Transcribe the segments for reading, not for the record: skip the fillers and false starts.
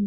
जी,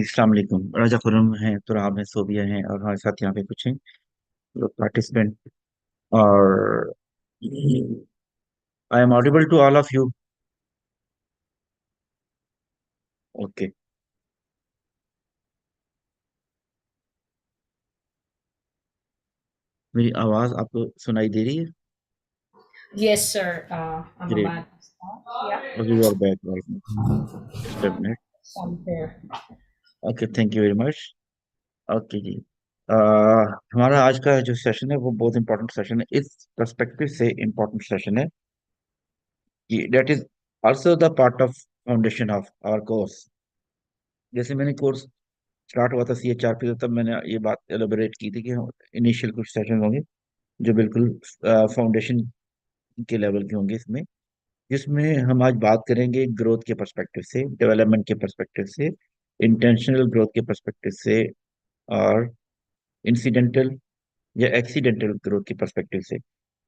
अस्सलाम वालेकुम। राजा खुर्रम हैं, तुराब हैं, सोबिया हैं, और हमारे साथ यहाँ पे कुछ हैं लोग पार्टिसिपेंट। और I am audible to all of you? Okay. मेरी आवाज़ आपको सुनाई दे रही है? Yes, sir. I'm great. about to start. Yeah, okay, you are back right now. Just a minute. I'm here. Okay, thank you very much. Okay जी। अ, हमारा आज का जो सेशन है वो बहुत इंपॉर्टेंट सेशन है, इस पर्सपेक्टिव से इंपॉर्टेंट सेशन है कि that is also the part of foundation of our course. जैसे मैंने कोर्स स्टार्ट हुआ था CHRP, तो तब मैंने ये बात एलोबरेट की थी कि इनिशियल कुछ सेशन होंगे जो बिल्कुल फाउंडेशन के लेवल के होंगे इसमें, जिसमें हम आज बात करेंगे ग्रोथ के पर्सपेक्टिव से, डेवलपमेंट के पर्सपेक्टिव से, इंटेंशनल ग्रोथ के पर्सपेक्टिव से, और इंसिडेंटल या एक्सीडेंटल ग्रोथ के पर्सपेक्टिव से।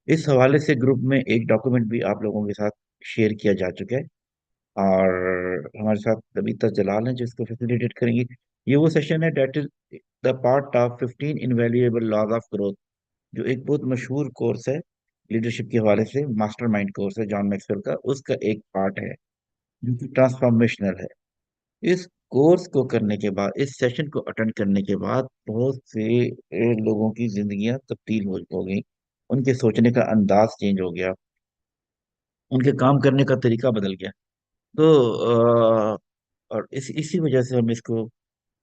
इस हवाले से ग्रुप में एक डॉक्यूमेंट भी आप लोगों के साथ शेयर किया जा चुका है, और हमारे साथ तबीता जलाल हैं जो इसको फैसिलिटेट करेंगी। ये वो सेशन है that is the part of 15 invaluable laws of growth, जो एक बहुत मशहूर कोर्स है लीडरशिप के हवाले से, मास्टरमाइंड कोर्स है जॉन मैक्सवेल का, उसका एक पार्ट है जो कि ट्रांसफॉर्मेशनल है। इस कोर्स को करने के बाद, इस सेशन को अटेंड करने के बाद, बहुत से लोगों की जिंदगियां तब्दील हो गई, उनके सोचने का अंदाज चेंज हो गया, उनके काम करने का तरीका बदल गया। तो और इसी वजह से हम इसको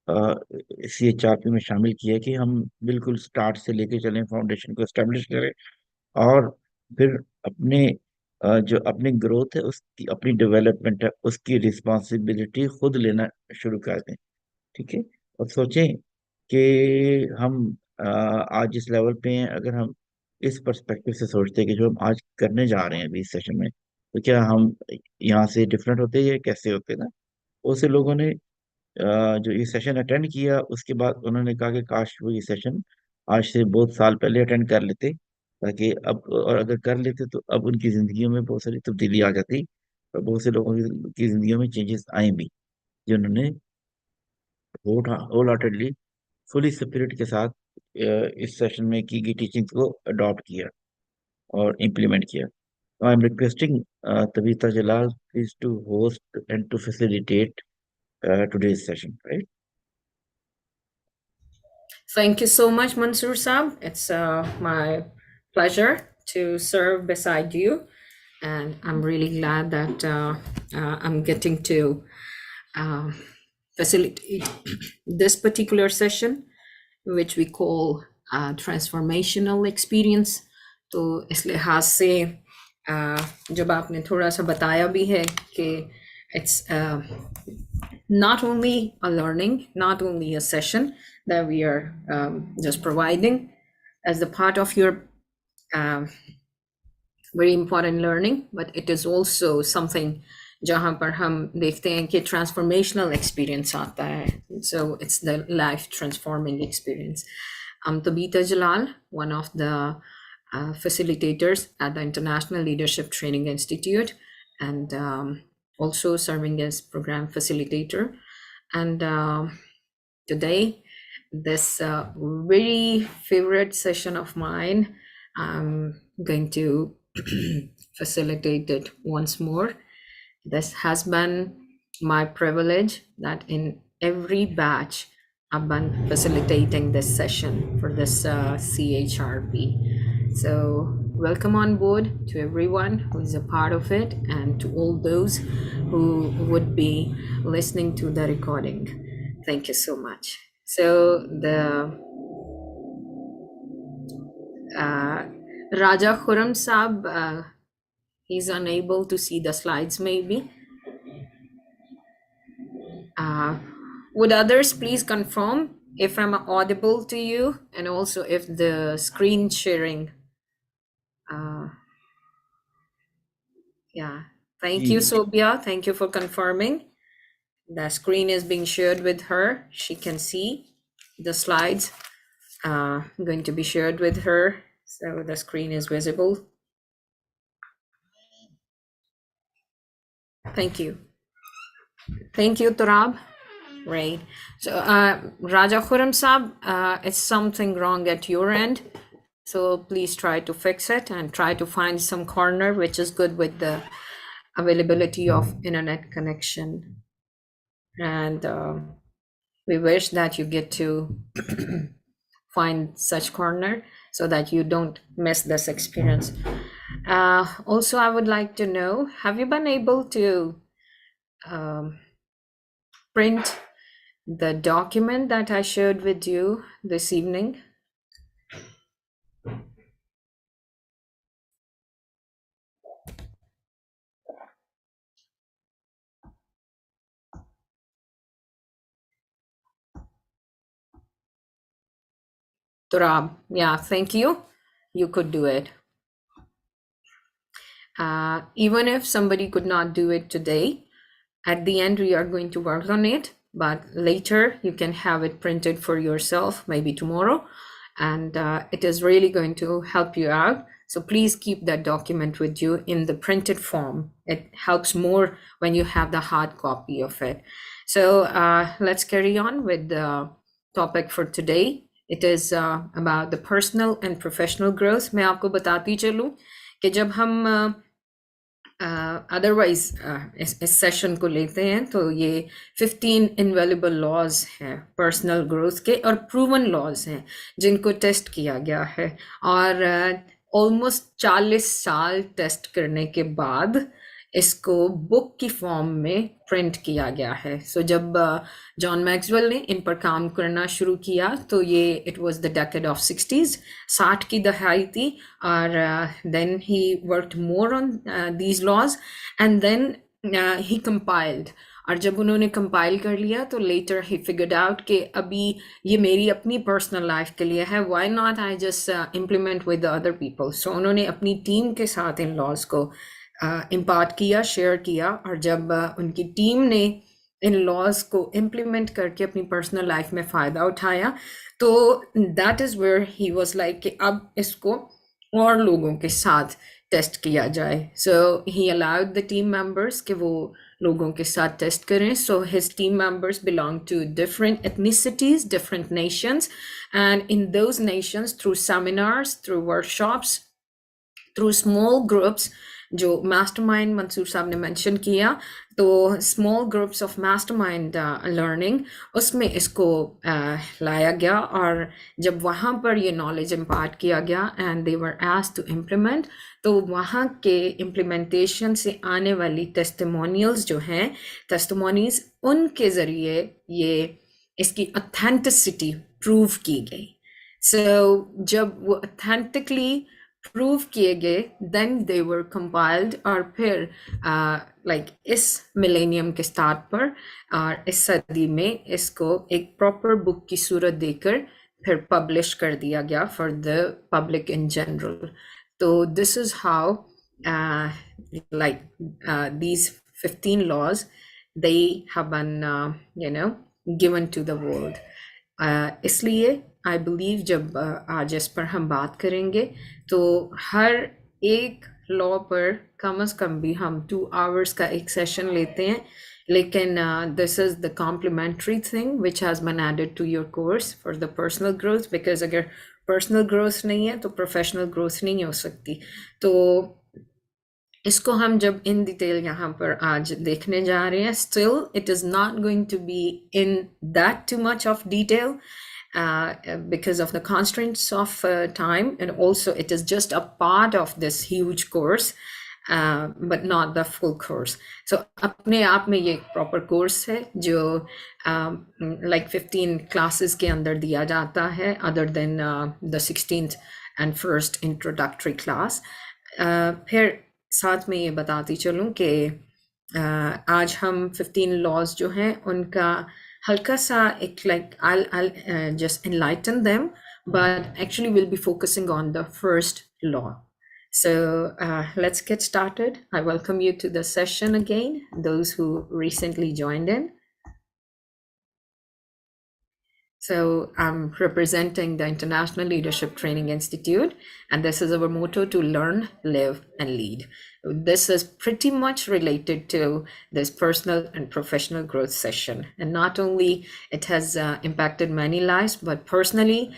CHRP में शामिल किया कि हम बिल्कुल स्टार्ट से लेके चलें, फाउंडेशन को एस्टेब्लिश करें, और फिर अपने जो अपनी ग्रोथ है, उसकी अपनी डेवलपमेंट है, उसकी रिस्पॉन्सिबिलिटी खुद लेना शुरू कर दें। ठीक है। और सोचें कि हम आज जिस लेवल पे हैं, अगर हम इस पर्सपेक्टिव से सोचते हैं कि जो हम आज करने जा रहे हैं अभी इस सेशन में, तो क्या हम यहाँ से डिफरेंट होते या कैसे होते ना। बहुत से लोगों ने जो ये सेशन अटेंड किया, उसके बाद उन्होंने कहा कि काश वो ये सेशन आज से बहुत साल पहले अटेंड कर लेते, ताकि अब, और अगर कर लेते तो अब उनकी जिंदगियों में बहुत सारी तब्दीली आ जाती, और बहुत से लोगों की जिंदगियों में चेंजेस आए भी, जिन्होंने होल हार्टेडली, फुली स्पिरिट के साथ इस सेशन में की गई टीचिंग्स को अडॉप्ट किया और इम्प्लीमेंट किया। I am requesting Tabitha Jalal please to host and to facilitate today's session, right? Thank you so much, Mansoor Saab. It's my pleasure to serve beside you. And I'm really glad that I'm getting to uh, facilitate this particular session, which we call transformational experience. तो इस लिहाज से जब आपने थोड़ा सा बताया भी है कि it's not only a learning, not only a session that we are just providing as the part of your um, very important learning, but it is also something जहाँ पर हम देखते हैं कि transformational experience आता है. So it's the life transforming experience. I'm Tabita Jalal, one of the facilitators at the International Leadership Training Institute, and also serving as program facilitator. And today, this very favorite session of mine, I'm going to facilitate it once more. This has been my privilege that in every batch Abban facilitating this session for this CHRP. So welcome on board to everyone who is a part of it and to all those who would be listening to the recording. Thank you so much. So the Raja Khurram Saab, he's unable to see the slides maybe. Would others please confirm if I'm audible to you and also if the screen sharing, yeah. Thank you, Ye- Sobia. Thank you for confirming. The screen is being shared with her. She can see the slides going to be shared with her. So the screen is visible. Thank you. Thank you, Turab. Right. So, Raja Khurram Saab, it's something wrong at your end. So please try to fix it and try to find some corner which is good with the availability of internet connection. And we wish that you get to find such corner so that you don't miss this experience. Also, I would like to know, have you been able to print the document that I shared with you this evening? Turab, yeah, thank you. You could do it. Even if somebody could not do it today, at the end we are going to work on it, but later you can have it printed for yourself, maybe tomorrow, and it is really going to help you out. So please keep that document with you in the printed form. It helps more when you have the hard copy of it. So let's carry on with the topic for today. It is about the personal and professional growth. मैं आपको बताती चलूं कि जब हम otherwise इस session को लेते हैं तो ये 15 इनवेल्युबल लॉज हैं पर्सनल ग्रोथ के और प्रूवन लॉज हैं जिनको टेस्ट किया गया है और ऑलमोस्ट 40 साल टेस्ट करने के बाद इसको बुक की फॉर्म में प्रिंट किया गया है सो जब जॉन मैक्सवेल ने इन पर काम करना शुरू किया तो ये it was the decade of 60s की दहाई थी और then he worked more on these laws and then he compiled और जब उन्होंने कंपाइल कर लिया तो लेटर ही फिगर्ड आउट कि अभी ये मेरी अपनी पर्सनल लाइफ के लिए है why not I just implement with other people so उन्होंने अपनी टीम के साथ इन लॉज को इम्पार्ट किया शेयर किया और जब उनकी टीम ने इन लॉज को इम्प्लीमेंट करके अपनी पर्सनल लाइफ में फ़ायदा उठाया तो that is where he was like कि अब इसको और लोगों के साथ टेस्ट किया जाए so he allowed the team members कि वो लोगों के साथ टेस्ट करें so his team members belong to different ethnicities different nations and in those nations through seminars through workshops through small groups जो मास्टरमाइंड मंसूर साहब ने मेंशन किया तो small groups of mastermind learning उसमें इसको लाया गया और जब वहाँ पर ये नॉलेज इम्पार्ट किया गया and they were asked to implement तो वहाँ के इम्प्लीमेंटेशन से आने वाली टेस्टिमोनियल्स जो हैं टेस्टिमोनीज उनके ज़रिए ये इसकी ऑथेंटिसिटी प्रूव की गई सो जब वो ऑथेंटिकली प्रूव किए गए देन दे वर कंपाइल्ड और फिर लाइक इस मिलेनियम के स्टार्ट पर और इस सदी में इसको एक प्रॉपर बुक की सूरत देकर फिर पब्लिश कर दिया गया for the public in general तो this is how like these 15 laws they have been given to the world इसलिए आई बिलीव जब आज इस पर हम बात करेंगे तो हर एक लॉ पर कम अज़ कम भी हम 2 hours का एक सेशन लेते हैं लेकिन this is the complementary thing which has been added to your course for the personal growth because अगर पर्सनल ग्रोथ नहीं है तो प्रोफेशनल ग्रोथ नहीं हो सकती तो इसको हम जब इन डिटेल यहाँ पर आज देखने जा रहे हैं, still it is not going to be in that too much of detail because of the constraints of time, and also it is just a part of this huge course, but not the full course. So अपने आप में ये एक proper course है जो like 15 classes के अंदर दिया जाता है, other than the 16th and first introductory class. फिर साथ में ये बताती चलूँ कि आज हम 15 laws जो हैं उनका हल्का सा एक like I'll just enlighten them, but actually we'll be focusing on the first law. So let's get started. I welcome you to the session again, those who recently joined in. So I'm representing the International Leadership Training Institute, and this is our motto: to learn, live, and lead. This is pretty much related to this personal and professional growth session. And not only it has impacted many lives, but personally,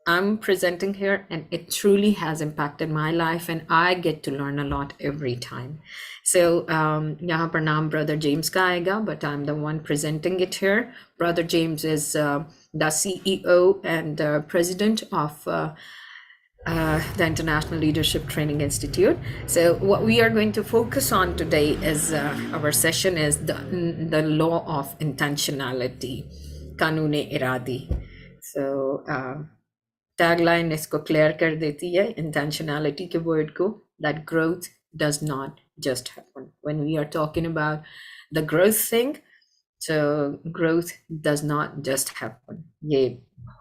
I'm presenting here and it truly has impacted my life, and I get to learn a lot every time. So यहाँ पर नाम Brother James का आएगा, but I'm the one presenting it here. Brother James is the CEO and president of the International Leadership Training Institute. So what we are going to focus on today is our session is the law of intentionality, कानून-ए-इरादी. So tagline इसको clear कर देती है इंटेंशनैलिटी के word को, that growth does not just happen. When we are talking about the growth thing, so growth does not just happen. ये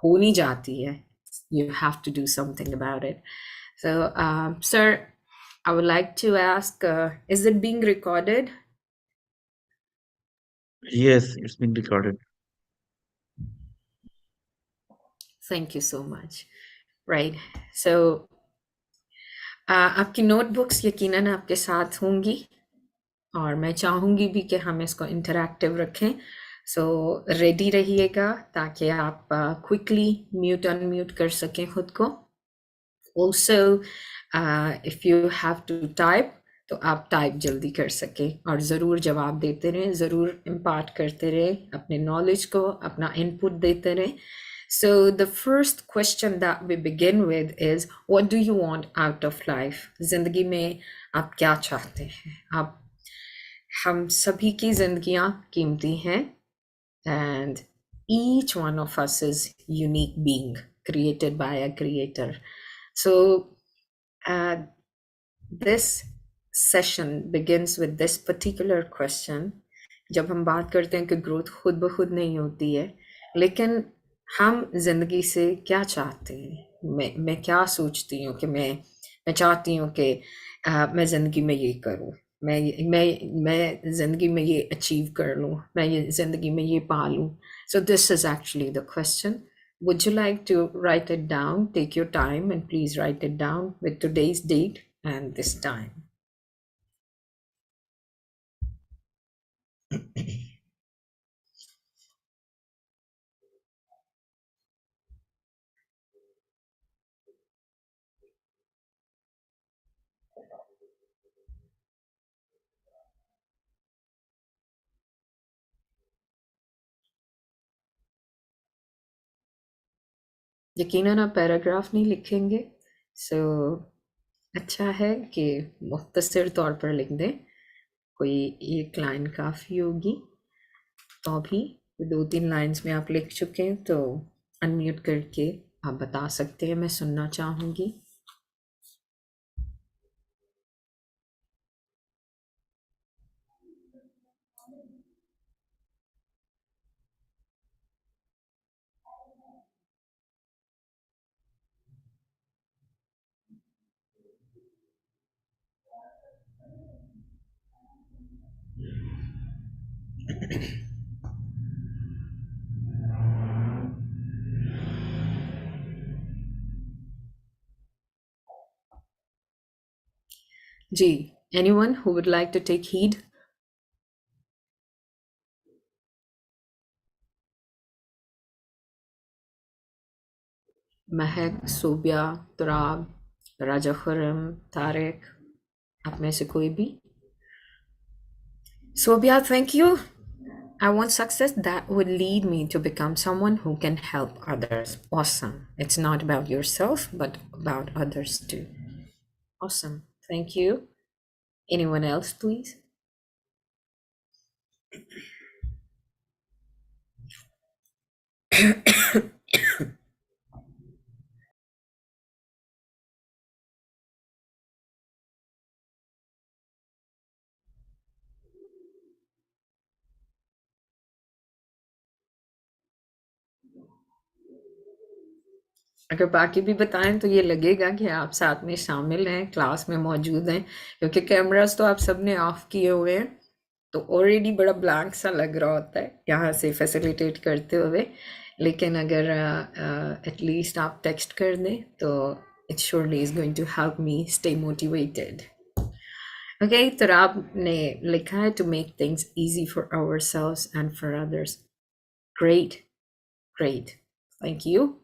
हो नहीं जाती है. You have to do something about it. So sir, I would like to ask, is it being recorded? Yes, it's been recorded. Thank you so much. Right. So आपकी notebooks यकीनन आपके साथ होंगी, और मैं चाहूँगी भी कि हम इसको इंटरैक्टिव रखें. सो रेडी रहिएगा ताकि आप क्विकली म्यूट अनम्यूट कर सकें खुद को. Also if you have to type, तो आप टाइप जल्दी कर सकें, और ज़रूर जवाब देते रहें, ज़रूर इम्पार्ट करते रहें अपने नॉलेज को, अपना इनपुट देते रहें. So the first question that we begin with is, what do you want out of life? जिंदगी में आप क्या चाहते हैं? आप हम सभी की जिंदगियां कीमती हैं, and each one of us is unique being created by a creator. So this session begins with this particular question. जब हम बात करते हैं कि ग्रोथ खुद ब खुद नहीं होती है, लेकिन हम जिंदगी से क्या चाहते हैं? मैं क्या सोचती हूँ कि मैं चाहती हूँ कि मैं जिंदगी में ये करूँ, मैं जिंदगी में ये अचीव कर लूँ, मैं ये जिंदगी में ये पा लूँ. So this is actually the question. Would you like to write it down? Take your time and please write it down with today's date and this time. यकीनन आप पैराग्राफ नहीं लिखेंगे, सो अच्छा है कि मुख्तसर तौर पर लिख दें. कोई एक लाइन काफ़ी होगी, तो भी 2-3 लाइन्स में आप लिख चुके हैं तो अनम्यूट करके आप बता सकते हैं, मैं सुनना चाहूँगी. जी, anyone who would like to take heed? महक, सोबिया, तुराब, राजा खुरम, तारिक. आप में से कोई भी? So, Abhya, thank you. I want success that would lead me to become someone who can help others. Awesome. It's not about yourself, but about others too. Awesome. Thank you. Anyone else, please? अगर बाकी भी बताएं तो ये लगेगा कि आप साथ में शामिल हैं, क्लास में मौजूद हैं, क्योंकि कैमरास तो आप सबने ऑफ किए हुए हैं, तो ऑलरेडी बड़ा ब्लैंक सा लग रहा होता है यहाँ से फैसिलिटेट करते हुए। लेकिन अगर एटलीस्ट आप टेक्स्ट कर दें तो it surely is going to help me stay motivated. Okay, तो आपने लिखा है to make things easy for ourselves and for others. Great, great, thank you.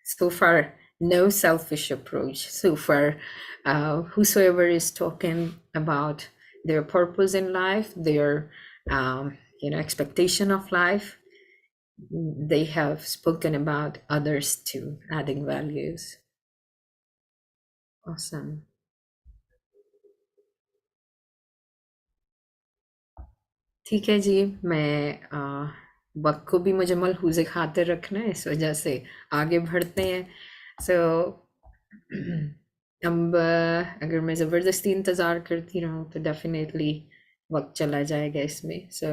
So far, no selfish approach. So far, whosoever is talking about their purpose in life, their expectation of life, they have spoken about others too, adding values. Awesome. ठीक है जी, मैं वक्त को भी मुझे मलहूज़ खातिर रखना है, इस वजह से आगे बढ़ते हैं। सो अब अगर मैं ज़बरदस्ती इंतज़ार करती रहूँ तो डेफिनेटली वक्त चला जाएगा इसमें। सो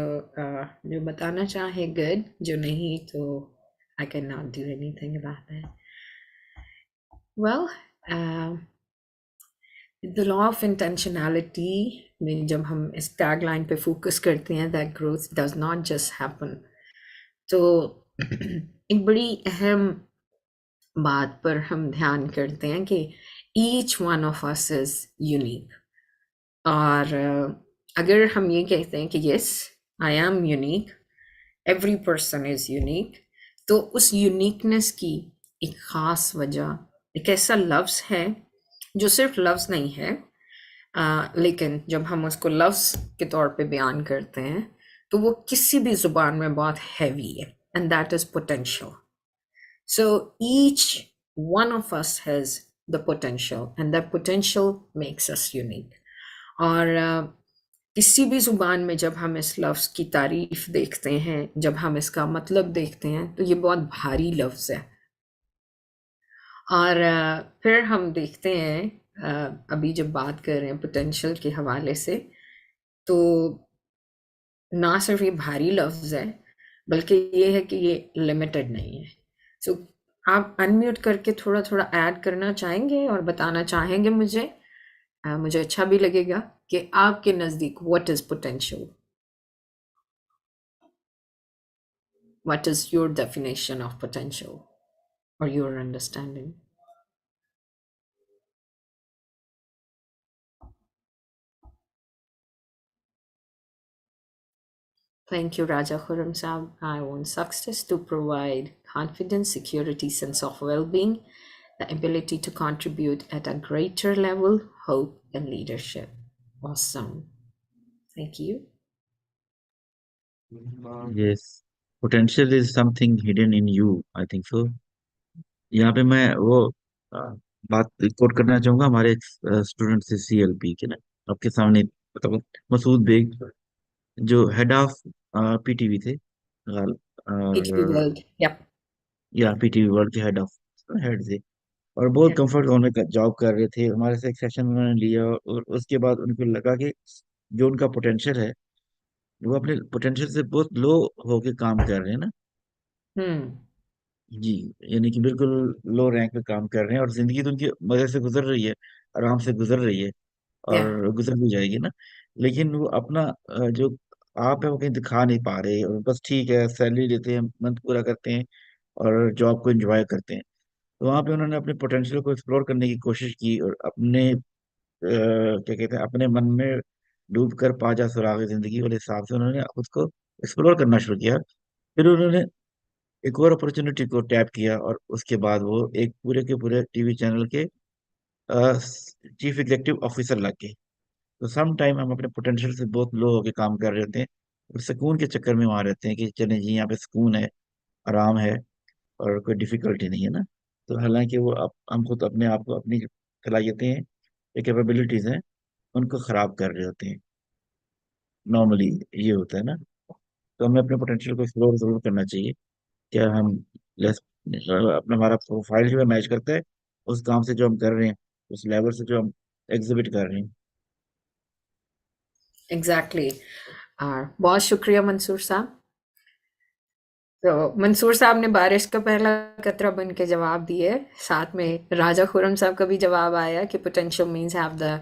जो बताना चाहे गुड, जो नहीं तो I can not do anything about that. Well, the law of intentionality में जब हम इस टैगलाइन पे फोकस करते हैं that growth does not just happen, तो एक बड़ी अहम बात पर हम ध्यान करते हैं कि each one of us is unique. और अगर हम ये कहते हैं कि yes I am unique, every person is unique, तो उस यूनिकनेस की एक ख़ास वजह, एक ऐसा लफ्ज़ है जो सिर्फ लफ्ज़ नहीं है, लेकिन जब हम उसको लफ्ज़ के तौर पे बयान करते हैं तो वो किसी भी ज़ुबान में बहुत हैवी है, and that is potential. So each one of us has the potential, and that potential makes us unique. और किसी भी ज़ुबान में जब हम इस लफ्ज़ की तारीफ देखते हैं, जब हम इसका मतलब देखते हैं, तो ये बहुत भारी लफ्ज़ है। और फिर हम देखते हैं, अभी जब बात कर रहे हैं पोटेंशियल के हवाले से, तो ना सिर्फ ये भारी लफ्ज़ है, बल्कि ये है कि ये लिमिटेड नहीं है। सो आप अनम्यूट करके थोड़ा थोड़ा ऐड करना चाहेंगे और बताना चाहेंगे मुझे, मुझे अच्छा भी लगेगा कि आपके नज़दीक what is potential, what is your definition of potential और your understanding. Thank you, Raja Khurram Saab. I want success to provide confidence, security, sense of well-being, the ability to contribute at a greater level, hope, and leadership. Awesome. Thank you. Yes, potential is something hidden in you, I think so. यहाँ पे मैं वो अ, बात coat करना चाहूंगा हमारे student से CLP के ना, आपके सामने मतलब मसूद बेग, जो हेड ऑफ PTV थे, PTV और World. Yep. या PTV वर्ल्ड के हेड थे, और बहुत Yeah. कंफर्ट जोन में जॉब कर रहे थे। हमारे से एक सेशन उन्होंने लिया और उसके बाद उनको लगा कि जो उनका पोटेंशियल है, वो अपने पोटेंशियल से बहुत लो होके काम कर रहे हैं ना। Hmm. जी, यानी कि बिल्कुल लो रैंक पे काम कर रहे हैं और जिंदगी तो उनकी मजे से गुजर रही है, आराम से गुजर रही है, Yeah. और गुजर भी जाएगी ना। लेकिन वो अपना जो आप है वो कहीं दिखा नहीं पा रहे, और बस ठीक है सैलरी लेते हैं, मंथ पूरा करते हैं और जॉब को एंजॉय करते हैं। तो वहां पे उन्होंने अपने पोटेंशियल को एक्सप्लोर करने की कोशिश की, और अपने क्या कहते हैं, अपने मन में डूब कर पा जा सुराग जिंदगी वाले हिसाब से उन्होंने खुद को एक्सप्लोर करना शुरू किया। फिर उन्होंने एक और अपॉर्चुनिटी को टैप किया, और उसके बाद वो एक पूरे के पूरे TV चैनल के चीफ एग्जीक्यूटिव ऑफिसर लाके। तो सम टाइम हम अपने पोटेंशियल से बहुत लो होके काम कर रहे होते हैं, और सुकून के चक्कर में वहां रहते हैं कि चले जी यहाँ पे सुकून है, आराम है, और कोई डिफिकल्टी नहीं है ना। तो हालांकि वो हम खुद अपने आप को, अपनी सलाहियतें हैं, कैपेबिलिटीज हैं, उनको खराब कर रहे होते हैं। नॉर्मली ये होता है ना। तो हमें अपने पोटेंशियल को एक्सप्लोर जरूर करना चाहिए। क्या हम लेस अपना, हमारा प्रोफाइल जो है मैच करता है उस काम से जो हम कर रहे हैं, उस लेवल से जो हम एग्जिबिट कर रहे हैं। एग्जैक्टली। बहुत शुक्रिया मंसूर साहब। तो मंसूर साहब ने बारिश का पहला कतरा बन के जवाब दिए, साथ में राजा खुरम साहब का भी जवाब आया कि potential means have the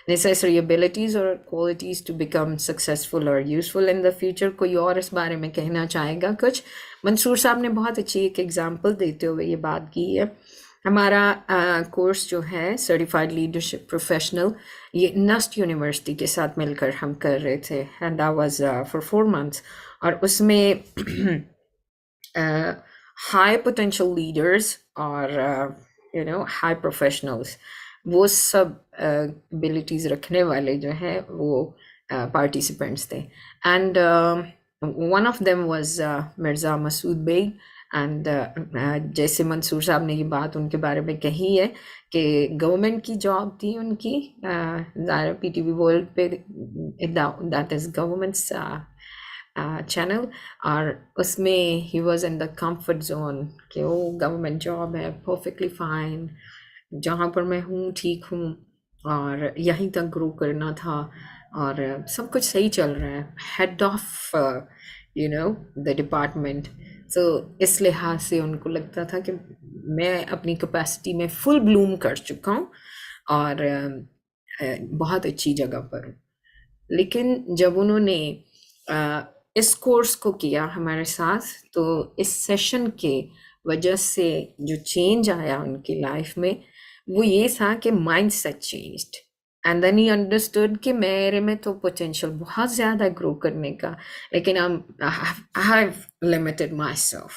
necessary abilities or qualities to become successful or useful in the future। कोई और इस बारे में कहना चाहेगा कुछ? मंसूर साहब ने बहुत अच्छी एक एग्जांपल देते हुए ये बात की है। हमारा कोर्स जो है सर्टिफाइड लीडरशिप प्रोफेशनल, ये नस्ट यूनिवर्सिटी के साथ मिलकर हम कर रहे थे, and that was for 4 months। और उसमें हाई पोटेंशियल लीडर्स और हाई प्रोफेशनल्स, वो सब एबिलिटीज़ रखने वाले जो हैं वो पार्टिसिपेंट्स थे। And one of them was Mirza Masood Baig. And जैसे मंसूर साहब ने ये बात उनके बारे में कही है कि गवर्नमेंट की जॉब थी उनकी, ज़ाहिर पीटीवी वर्ल्ड पे, दैट इज़ गवर्नमेंट्स चैनल, और उसमें he was in the comfort zone कि वो गवर्नमेंट जॉब है, परफेक्टली फाइन, जहाँ पर मैं हूँ ठीक हूँ, और यहीं तक ग्रो करना था, और सब कुछ सही चल रहा है, हेड ऑफ द डिपार्टमेंट। तो इस लिहाज से उनको लगता था कि मैं अपनी कैपेसिटी में फुल ब्लूम कर चुका हूँ, और बहुत अच्छी जगह पर हूँ। लेकिन जब उन्होंने इस कोर्स को किया हमारे साथ, तो इस सेशन के वजह से जो चेंज आया उनकी लाइफ में, वो ये था कि mind set changed, and then he understood कि मेरे में तो पोटेंशियल बहुत ज़्यादा ग्रो करने का, लेकिन I have limited my self.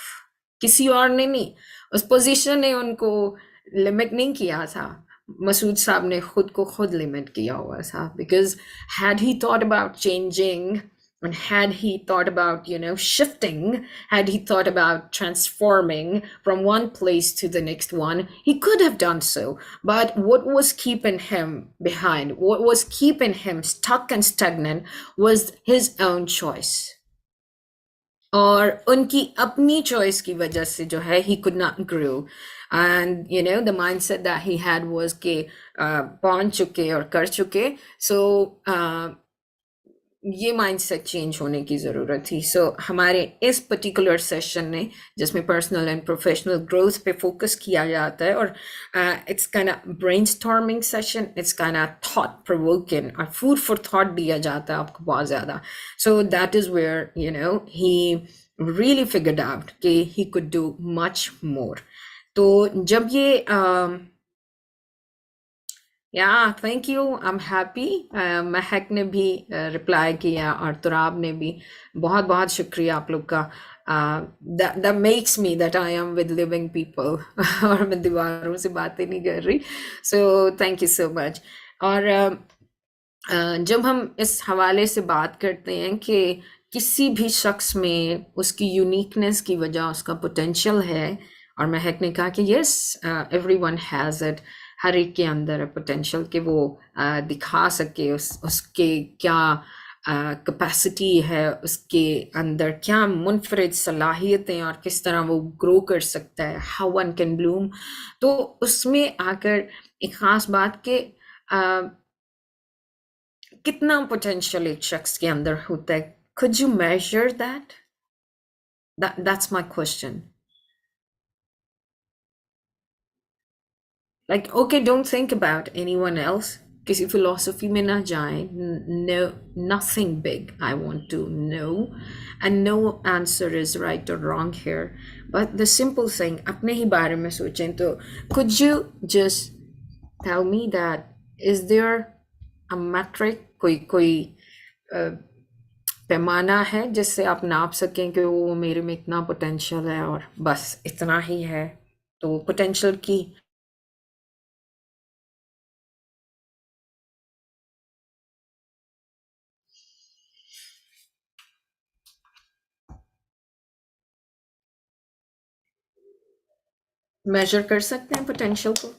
किसी और ने नहीं, उस पोजीशन ने उनको लिमिट नहीं किया था, मसूद साहब ने खुद को खुद लिमिट किया हुआ था। Because had he thought about changing, and had he thought about shifting, had he thought about transforming from one place to the next one, he could have done so. But what was keeping him behind, what was keeping him stuck and stagnant, was his own choice, और उनकी अपनी choice की वजह से जो है he could not grow। and the mindset that he had was कि पहुंच चुके और कर चुके, so ये माइंडसेट चेंज होने की ज़रूरत थी। सो हमारे इस पर्टिकुलर सेशन ने, जिसमें पर्सनल एंड प्रोफेशनल ग्रोथ पे फोकस किया जाता है, और it's kind of brainstorming session, it's kind of thought provoking, और फूड फॉर थॉट दिया जाता है आपको बहुत ज़्यादा। So that is where he really figured out कि he could do much more। तो जब ये thank you, I am happy. महक ने भी रिप्लाई किया, और तुराब ने भी। बहुत बहुत शुक्रिया आप लोग का। That makes me that I am with living people और मैं दीवारों से बातें नहीं कर रही। So thank you so much. और जब हम इस हवाले से बात करते हैं कि किसी भी शख्स में उसकी यूनिकनेस की वजह उसका पोटेंशियल है, और महक ने कहा कि यस, एवरीवन हैज़ इट, हर एक के अंदर है पोटेंशियल कि वो दिखा सके उसके क्या कैपेसिटी है, उसके अंदर क्या मुनफरिद सलाहियतें, और किस तरह वो ग्रो कर सकता है, हाउ वन कैन ब्लूम। तो उसमें आकर एक ख़ास बात के कितना पोटेंशियल एक शख्स के अंदर होता है, could you measure that? That's my question. Like, okay, don't think about anyone else, किसी philosophy में ना जाएं, no, nothing big I want to know, and no answer is right or wrong here, but the simple thing, अपने ही बारे में सोचें तो could you just tell me that is there a metric, कोई पैमाना है जिससे आप नाप सकें कि वो मेरे में इतना पोटेंशियल है और बस इतना ही है? तो पोटेंशियल की मेजर कर सकते हैं पोटेंशियल को?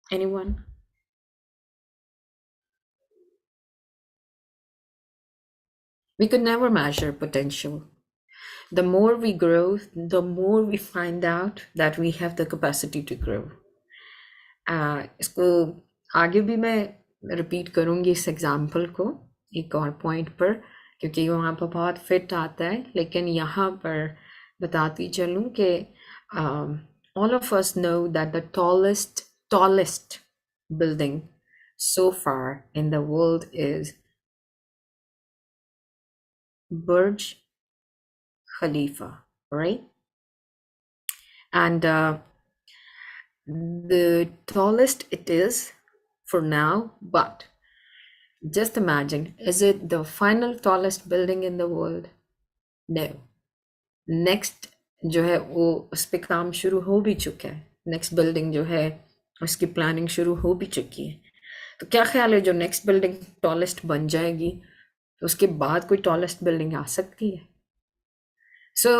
Anyone? We could never measure potential. The more we grow, the more we find out that we have the capacity to grow. इसको आगे भी मैं रिपीट करूंगी इस एग्जाम्पल को एक और पॉइंट पर, क्योंकि वहाँ पर बहुत फिट आता है, लेकिन यहाँ पर बताती चलूँ कि all of us know that the tallest building so far in the world is Burj Khalifa, right? And the tallest it is for now, but just imagine, is it the final tallest building in the world? No. Next जो है वो उस पे काम शुरू हो भी चुका है, नेक्स्ट बिल्डिंग जो है उसकी प्लानिंग शुरू हो भी चुकी है। तो क्या ख्याल है जो नेक्स्ट बिल्डिंग टॉलेस्ट बन जाएगी तो उसके बाद कोई टॉलेस्ट बिल्डिंग आ सकती है? सो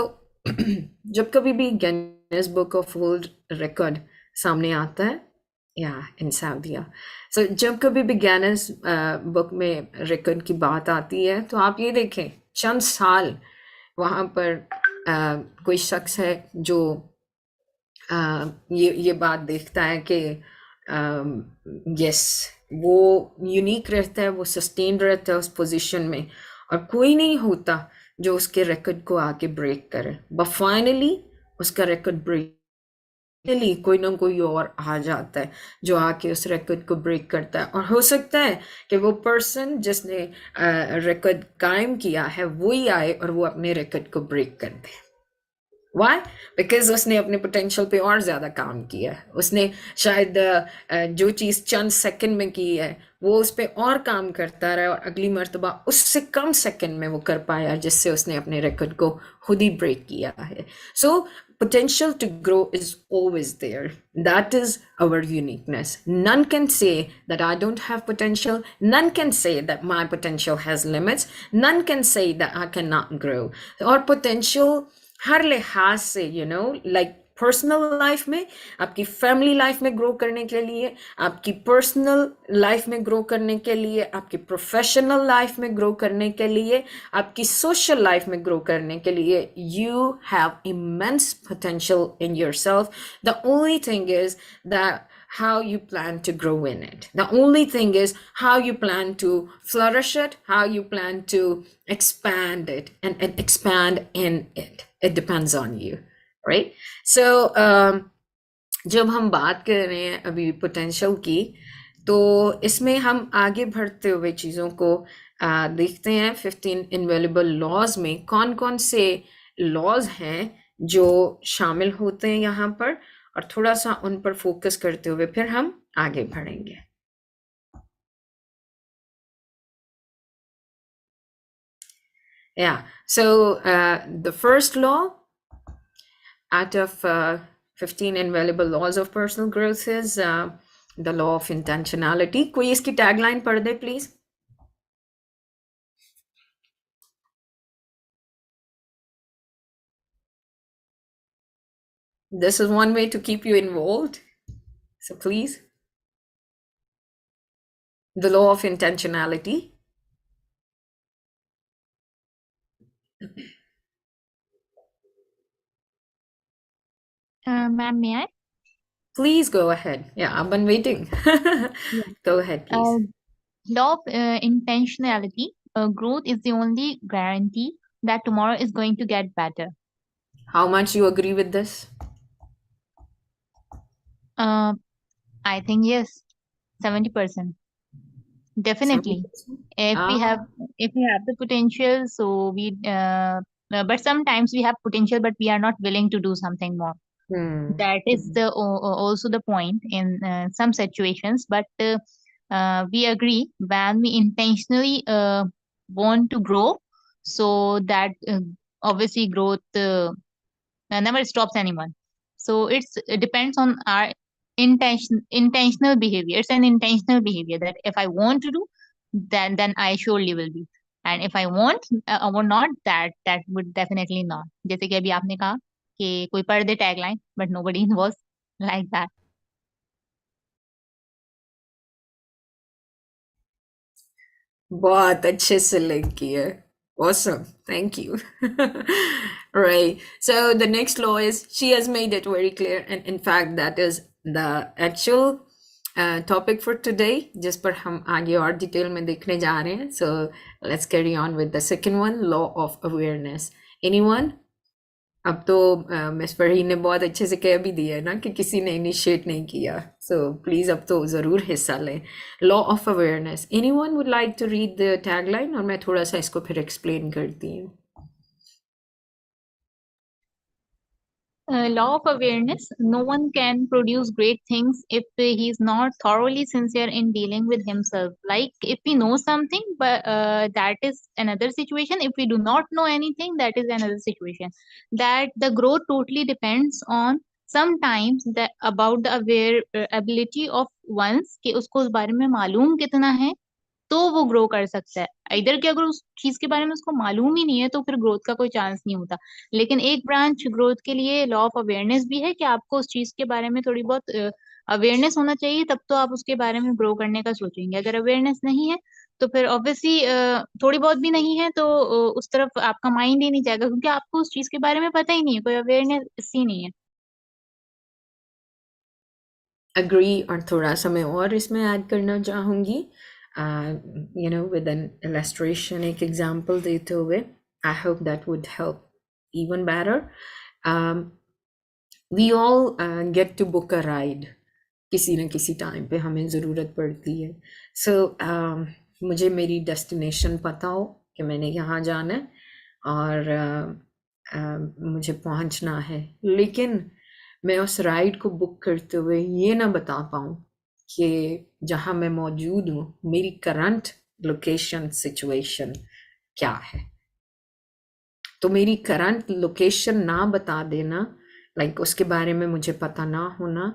जब कभी भी Guinness book of world record सामने आता है या इन सऊदीया, सो जब कभी भी गिनीज बुक में रिकॉर्ड की बात आती है तो आप ये देखें चंद साल वहाँ पर कोई शख्स है जो ये बात देखता है कि यस वो यूनिक रहता है, वो सस्टेन रहता है उस पोजीशन में, और कोई नहीं होता जो उसके रिकॉर्ड को आके ब्रेक करे, बट फाइनली उसका रिकॉर्ड ब्रेक कोई ना कोई और आ जाता है जो आके उस रिकॉर्ड को ब्रेक करता है। और हो सकता है कि वो पर्सन जिसने रिकॉर्ड कायम किया है वही आए और वो अपने रिकॉर्ड को ब्रेक कर दे। Why? Because उसने अपने पोटेंशियल पे और ज़्यादा काम किया है, उसने शायद जो चीज़ चंद सेकंड में की है वो उस पर और काम करता रहा और अगली मर्तबा उससे कम सेकंड में वो कर पाया, जिससे उसने अपने रिकॉर्ड को खुद ही ब्रेक किया है। सो potential to grow is always there. That is our uniqueness. None can say that I don't have potential. None can say that my potential has limits. None can say that I cannot grow. Or potential हर लिहाज से like personal life में, आपकी family life में grow करने के लिए, आपकी personal life में ग्रो करने के लिए, आपकी प्रोफेशनल लाइफ में ग्रो करने के लिए, आपकी सोशल लाइफ में ग्रो करने के लिए, you have immense potential in yourself. The only thing is that how you plan to grow in it. The only thing is how you plan to flourish it, how you plan to expand it and expand in it. It depends on you, right? So जब हम बात कर रहे हैं अभी potential की, तो इसमें हम आगे बढ़ते हुए चीज़ों को देखते हैं। 15 इनवेल्युबल लॉज में कौन कौन से लॉज हैं जो शामिल होते हैं यहाँ पर, और थोड़ा सा उन पर फोकस करते हुए फिर हम आगे बढ़ेंगे। Yeah, so the first law out of 15 invaluable laws of personal growth is the law of intentionality. कोई इसकी टैगलाइन पढ़ दे please. This is one way to keep you involved. So please. The law of intentionality. Ma'am, may I? Please go ahead. Yeah, I've been waiting. Yeah. Go ahead, please. Law of intentionality. Growth is the only guarantee that tomorrow is going to get better. How much you agree with this? I think yes, 70%. Definitely. 70%? If we have the potential, so but sometimes we have potential, but we are not willing to do something more. That is also the point in some situations, but we agree when we intentionally want to grow, so that obviously growth never stops anyone. So it depends on our intentional behavior. It's an intentional behavior that if I want to do, then I surely will be. And if I want वो not that would definitely not. जैसे कि अभी आपने कहा कि कोई पढ़ दे tagline but nobody was like that. बहुत अच्छे से लिंक किया. Awesome. Thank you. Right. So the next law is she has made it very clear. And in fact, that is the actual topic for today. जिस पर हम आगे और detail में देखने जा रहे हैं. So let's carry on with the second one, law of awareness. Anyone? अब तो मिस फरहीन ने बहुत अच्छे से कह भी दिया है ना कि किसी ने इनिशिएट नहीं किया. सो प्लीज अब तो जरूर हिस्सा लें. Law of awareness. Anyone would like to read the tagline और मैं थोड़ा सा इसको फिर एक्सप्लेन करती हूँ. Law of awareness: no one can produce great things if he is not thoroughly sincere in dealing with himself. Like if we know something, but that is another situation. If we do not know anything, that is another situation. That the growth totally depends on sometimes that about the aware ability of one's कि उसको उस बारे में मालूम कितना है तो वो ग्रो कर सकता है. इधर कि अगर उस चीज के बारे में उसको मालूम ही नहीं है तो फिर ग्रोथ का कोई चांस नहीं होता. लेकिन एक ब्रांच ग्रोथ के लिए लॉ ऑफ अवेयरनेस भी है कि आपको उस चीज के बारे में थोड़ी बहुत अवेयरनेस होना चाहिए, तब तो आप उसके बारे में ग्रो करने का सोचेंगे. अगर अवेयरनेस नहीं है तो फिर ऑब्वियसली थोड़ी बहुत भी नहीं है तो उस तरफ आपका माइंड ही नहीं जाएगा, क्योंकि आपको उस चीज के बारे में पता ही नहीं है, कोई अवेयरनेस ही नहीं है. अग्री. और थोड़ा सा मैं और इसमें ऐड करना चाहूँगी. विद एन इलस्ट्रेशन, एक एग्जाम्पल देते हुए. I hope that would help even better. We all get to book a ride. किसी न किसी टाइम पे हमें ज़रूरत पड़ती है. सो मुझे मेरी डेस्टिनेशन पता हो कि मैंने यहाँ जाना है और मुझे पहुँचना है, लेकिन मैं उस राइड को बुक करते हुए ये ना बता पाऊँ कि जहाँ मैं मौजूद हूँ मेरी करंट लोकेशन सिचुएशन क्या है. तो मेरी करंट लोकेशन ना बता देना, लाइक उसके बारे में मुझे पता ना होना,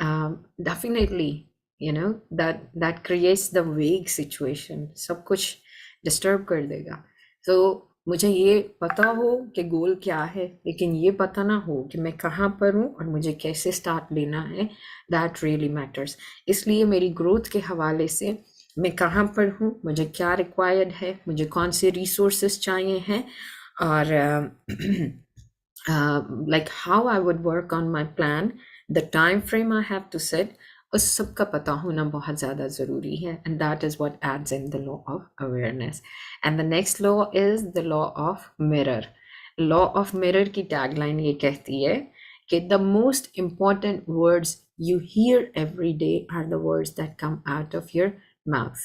definitely that creates the vague situation. सब कुछ डिस्टर्ब कर देगा. तो मुझे ये पता हो कि गोल क्या है, लेकिन ये पता ना हो कि मैं कहाँ पर हूँ और मुझे कैसे स्टार्ट लेना है. That really matters. इसलिए मेरी ग्रोथ के हवाले से मैं कहाँ पर हूँ, मुझे क्या रिक्वायर्ड है, मुझे कौन से रिसोर्सेस चाहिए हैं, और like how I would work on my plan, the time frame I have to set, उस सब का पता होना बहुत ज़्यादा ज़रूरी है. And that is what adds in the law of awareness. And the next law is the law of mirror. Law of mirror की tagline ये कहती है कि the most important words you hear every day are the words that come out of your mouth.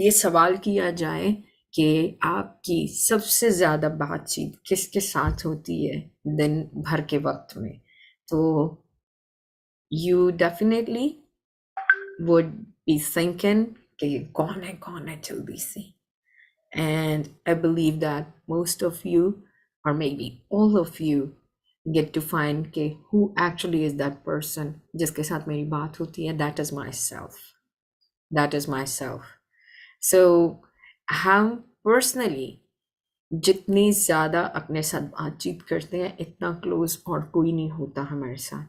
ये सवाल किया जाए कि आपकी सबसे ज़्यादा बातचीत किसके साथ होती है दिन भर के वक्त में, तो you definitely would be thinking कि कौन है जल्दी से. And I believe that most of you, or maybe all of you, get to find कि who actually is that person जिसके साथ मेरी बात होती है. That is myself. That is myself. So हम personally जितनी ज़्यादा अपने साथ बातचीत करते हैं इतना क्लोज और कोई नहीं होता हमारे साथ.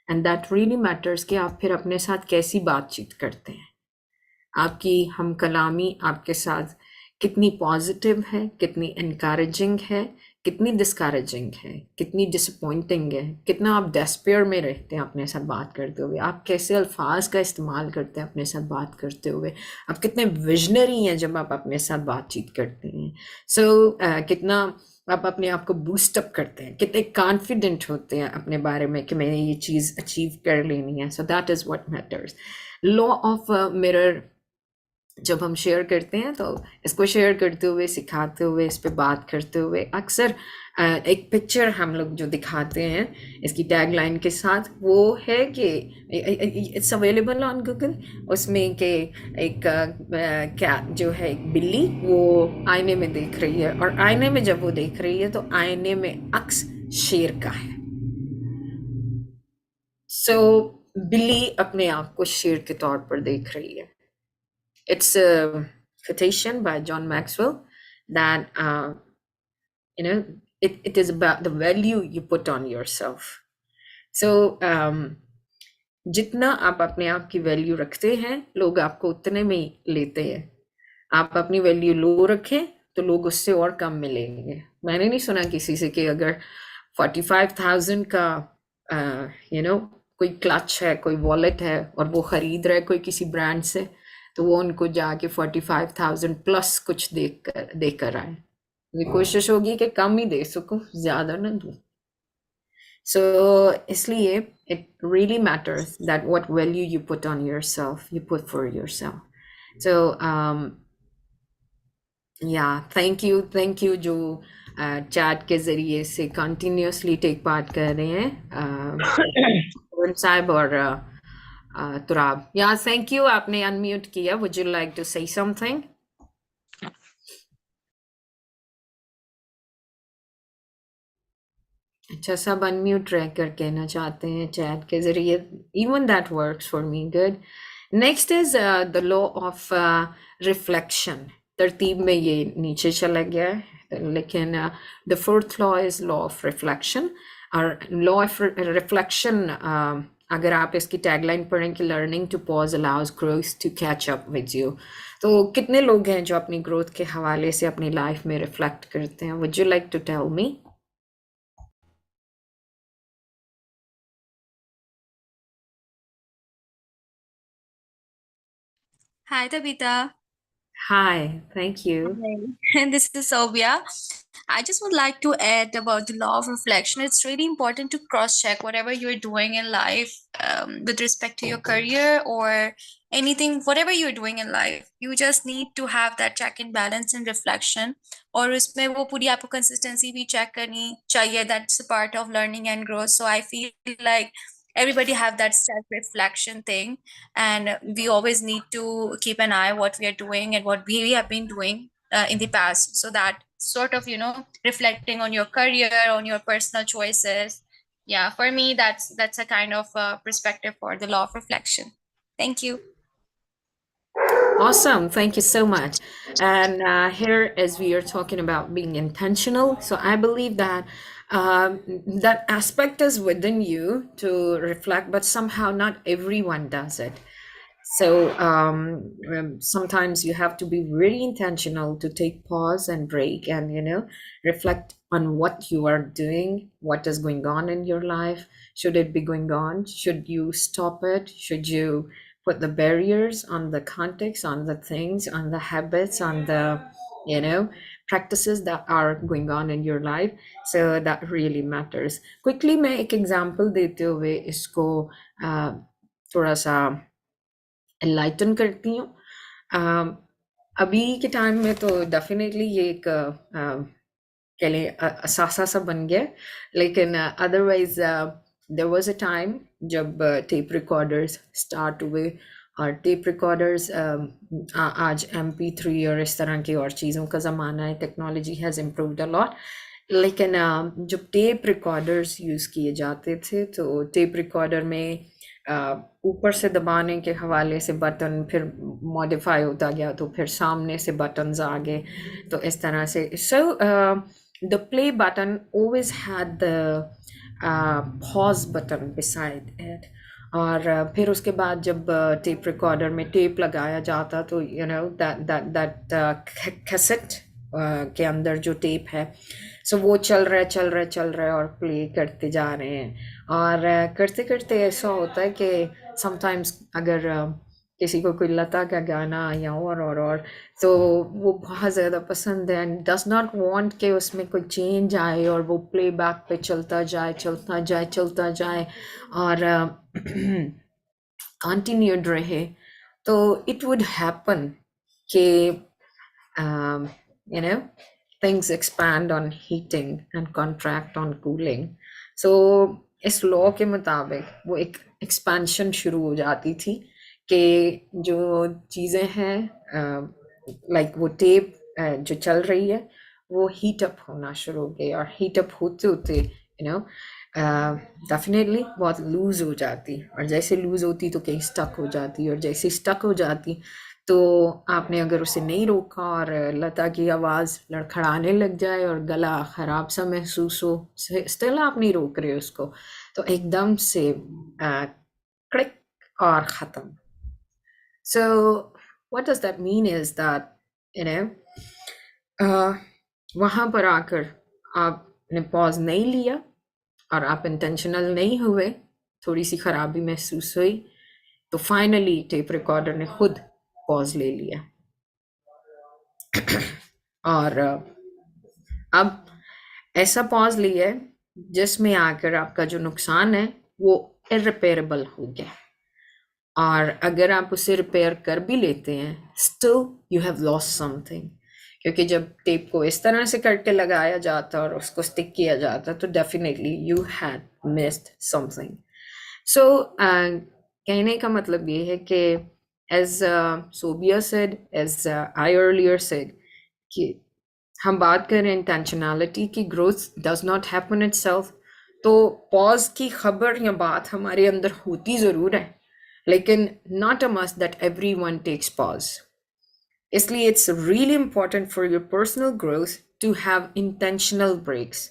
एंड दैट रियली मैटर्स कि आप फिर अपने साथ कैसी बातचीत करते हैं. आपकी हम कलामी आपके साथ कितनी पॉजिटिव है, कितनी इनकरेजिंग है, कितनी डिस्करेजिंग है, कितनी डिसअपॉइंटिंग है, कितना आप डेस्पेयर में रहते हैं अपने साथ बात करते हुए, आप कैसे अल्फाज का इस्तेमाल करते हैं अपने साथ बात करते हुए, आप कितने विजनरी हैं जब आप अपने साथ बातचीत करते हैं. सो कितना आप अपने आप को बूस्टअप करते हैं, कितने कॉन्फिडेंट होते हैं अपने बारे में कि मैंने ये चीज़ अचीव कर लेनी है. सो that is what matters. Law of mirror जब हम शेयर करते हैं तो इसको शेयर करते हुए, सिखाते हुए, इस पे बात करते हुए अक्सर एक पिक्चर हम लोग जो दिखाते हैं इसकी टैगलाइन के साथ, वो है कि इट्स अवेलेबल ऑन गूगल. उसमें कि एक कैट जो है, एक बिल्ली, वो आईने में देख रही है और आईने में जब वो देख रही है तो आईने में अक्स शेर का है. सो बिल्ली अपने आप को शेर के तौर पर देख रही है. It's quotation by John Maxwell that it is about the value you put on yourself. So जितना आप अपने आप की वैल्यू रखते हैं लोग आपको उतने में ही लेते हैं. आप अपनी वैल्यू लो रखें तो लोग उससे और कम मिलेंगे. मैंने नहीं सुना किसी से कि अगर 45,000 का कोई क्लच है, कोई वॉलेट है और वो खरीद रहा है कोई किसी ब्रांड से, तो वो उनको जाके 45,000 प्लस कुछ देकर आए. कोशिश होगी कि कम ही दे सकूं, ज्यादा ना दूं. So इसलिए it really matters that what value you put on yourself, you put for yourself. So yeah, thank you जो चैट के जरिए से continuously take part कर रहे हैं साहब और तुराब. Yeah, thank you. आपने unmute किया. Would you like to say something? अच्छा, सब अनम्यूट रह कर कहना चाहते हैं चैट के जरिए. Even that works for me good. Next is the law of reflection. तरतीब में ये नीचे चला गया है, लेकिन the fourth law is law of reflection. और लॉ ऑफ रिफ्लेक्शन अगर आप इसकी टैगलाइन पढ़ें कि learning to pause allows growth to catch up with you, तो कितने लोग हैं जो अपनी ग्रोथ के हवाले से अपनी लाइफ में रिफ्लेक्ट करते हैं? Would you like to tell me? Hi, Tabitha. Hi, thank you. Hi. And this is Sylvia. I just would like to add about the law of reflection. It's really important to cross check whatever you're doing in life with respect to your career or anything, whatever you're doing in life. You just need to have that check and balance and reflection. और उसमें वो पूरी आपको consistency भी check करनी चाहिए. That's a part of learning and growth. So I feel like everybody have that self-reflection thing, and we always need to keep an eye what we are doing and what we have been doing in the past, so that sort of reflecting on your career, on your personal choices. Yeah, for me that's a kind of perspective for the law of reflection. Thank you. Awesome. Thank you so much. And here, as we are talking about being intentional, so I believe that that aspect is within you to reflect, but somehow not everyone does it. So sometimes you have to be really intentional to take pause and break and, reflect on what you are doing, what is going on in your life. Should it be going on? Should you stop it? Should you put the barriers on the context, on the things, on the habits, on the, practices that are going on in your life? So that really matters. Quickly, मैं एक example देते हुए इसको थोड़ा सा enlighten करती हूँ. अभी के टाइम में तो डेफिनेटली ये एक कह लें असासा सा बन गया, लेकिन otherwise there was a time जब टेप रिकॉर्डर्स स्टार्ट हुए, और टेप रिकॉर्डर्स आज MP3 और इस तरह की और चीज़ों का ज़माना है. Technology has improved a lot. लेकिन जब टेप रिकॉर्डर्स यूज़ किए जाते थे तो टेप रिकॉर्डर में ऊपर से दबाने के हवाले से बटन फिर मॉडिफाई होता गया, तो फिर सामने से बटन्स आ गए, तो इस तरह से. So the play button always had the pause button beside it. और फिर उसके बाद जब टेप रिकॉर्डर में टेप लगाया जाता तो दैट कैसेट के अंदर जो टेप है, सो वो चल रहा है और प्ले करते जा रहे हैं. और करते करते ऐसा होता है कि समटाइम्स अगर किसी को कोई लता का गाना या और तो वो बहुत ज़्यादा पसंद है एंड डज नॉट वांट कि उसमें कोई चेंज आए और वो प्ले बैक पे चलता जाए और कंटिन्यूड रहे, तो इट वुड हैपन कि things expand on heating and contract on cooling. So इस लॉ के मुताबिक वो एक एक्सपेंशन शुरू हो जाती थी कि जो चीज़ें हैं लाइक वो टेप जो चल रही है वो हीट अप होना शुरू हो गई, और हीट अप होते होते डेफिनेटली बहुत लूज हो जाती, और जैसे लूज होती तो कहीं स्टक हो जाती, और जैसे स्टक हो जाती तो आपने अगर उसे नहीं रोका और लता की आवाज़ लड़खड़ाने लग जाए और गला ख़राब सा महसूस हो, स्टिल आप नहीं रोक रहे उसको, तो एकदम से क्लिक और ख़त्म. So what does that mean is that, you know, वहाँ पर आकर आपने पॉज नहीं लिया और आप इंटेंशनल नहीं हुए, थोड़ी सी खराबी महसूस हुई, तो फाइनली टेप रिकॉर्डर ने खुद पॉज ले लिया. और अब ऐसा पॉज लिया जिसमें आकर आपका जो नुकसान है वो इरिपेरेबल हो गया, और अगर आप उसे रिपेयर कर भी लेते हैं, still you have lost something, क्योंकि जब टेप को इस तरह से करके लगाया जाता और उसको स्टिक किया जाता तो definitely you had missed something. So कहने का मतलब ये है कि as Sobia said, as I earlier said, कि हम बात करें इंटेंशनैलिटी की, growth does not happen itself. तो पॉज की खबर या बात हमारे अंदर होती ज़रूर है, लेकिन not a must that everyone takes pause. इसलिए it's really important for your personal growth to have intentional breaks.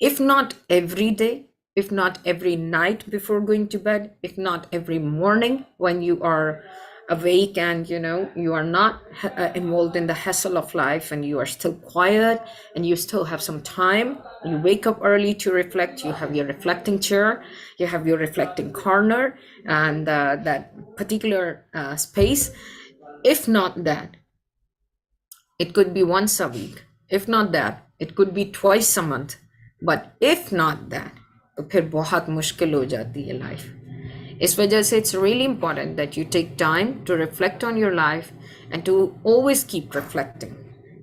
If not every day, if not every night before going to bed, if not every morning when you are awake and you are not involved in the hassle of life and you are still quiet and you still have some time, you wake up early to reflect, you have your reflecting chair, you have your reflecting corner and that particular space. If not that, it could be once a week. If not that, it could be twice a month. But if not that, तो फिर बहुत मुश्किल हो जाती है life. इस वजह से it's really important that you take time to reflect on your life and to always keep reflecting,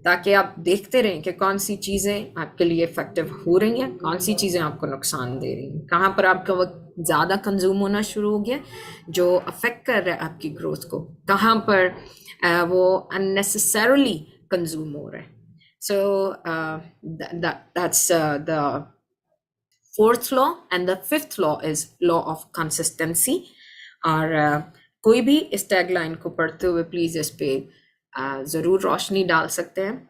ताकि आप देखते रहें कि कौन सी चीज़ें आपके लिए इफेक्टिव हो रही हैं, कौन सी चीज़ें आपको नुकसान दे रही हैं, कहाँ पर आपका वक्त ज़्यादा कंज्यूम होना शुरू हो गया जो अफेक्ट कर रहा है आपकी ग्रोथ को, कहाँ पर वो अननेसेसरली कंज्यूम हो रहा है. So that's the fourth law, and the fifth law is law of consistency. और कोई भी इस टैगलाइन को पढ़ते हुए प्लीज इस पे जरूर रोशनी डाल सकते हैं.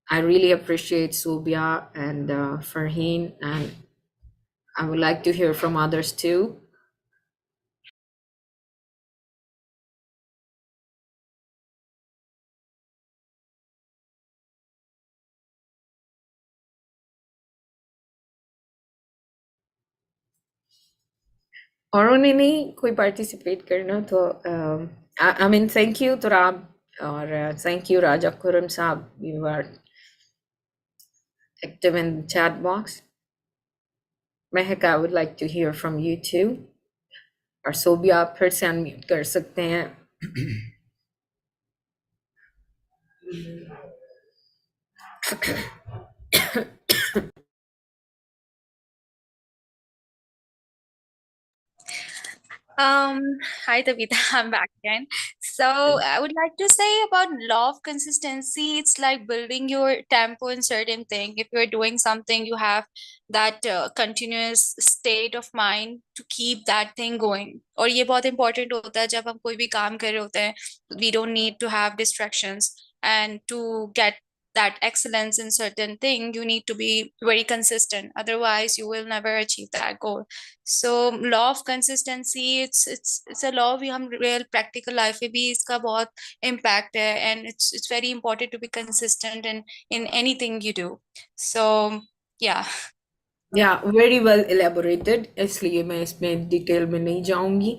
I really appreciate Subia and Farheen, and I would like to hear from others too. और उन्हें नहीं कोई पार्टिसिपेट करना तो I mean thank you Turab, or thank you Raja Kuram Saab, you are active in the chat box. Mehak, I would like to hear from you too. और सोबिया आप फिर से अनम्यूट कर सकते हैं. Hi Tabitha, I'm back again. So I would like to say about law of consistency, it's like building your tempo in certain thing. If you're doing something, you have that continuous state of mind to keep that thing going. और ये बहुत important होता है जब हम कोई भी काम कर रहे होते हैं. We don't need to have distractions, and to get that excellence in certain thing, you need to be very consistent. Otherwise, you will never achieve that goal. So law of consistency, it's a law we हम real practical life में भी इसका बहुत impact है, and it's very important to be consistent in anything you do. So yeah. Yeah, very well elaborated, इसलिए मैं इसमें detail में नहीं जाऊंगी.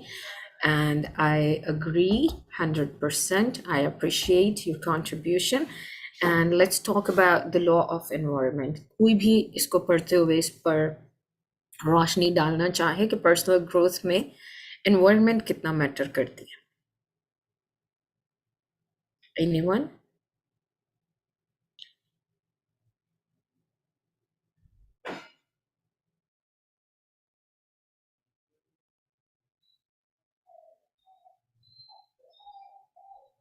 And I agree 100%. I appreciate your contribution. And let's talk about the law of environment. कोई भी इसको पढ़ते हुए इस पर रोशनी डालना चाहे कि पर्सनल ग्रोथ में एनवायरनमेंट कितना मैटर करती है. Anyone?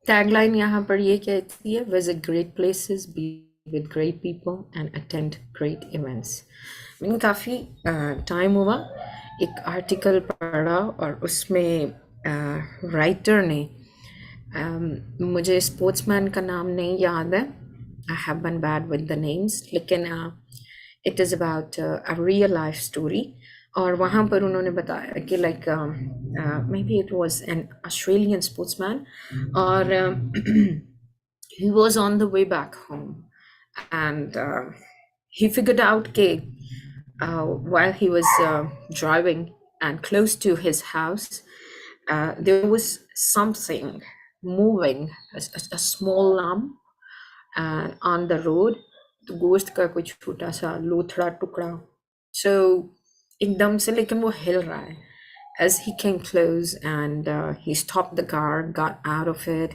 टैगलाइन यहाँ पर ये कहती है, visit great places, be with great people and attend great events. मैंने काफ़ी टाइम हुआ एक आर्टिकल पढ़ा और उसमें राइटर ने मुझे स्पोर्ट्समैन का नाम नहीं याद है, I have been bad with the names, लेकिन it is about a real life story. और वहाँ पर उन्होंने बताया कि like maybe it was an Australian sportsman, और he was on the way back home, and he figured out that while he was driving and close to his house, there was something moving, a small lump on the road, तो गोश्त का कुछ छोटा सा लोथड़ा टुकड़ा, so एकदम से लेकिन वो हिल रहा है। As he came close and he stopped the car, got out of it,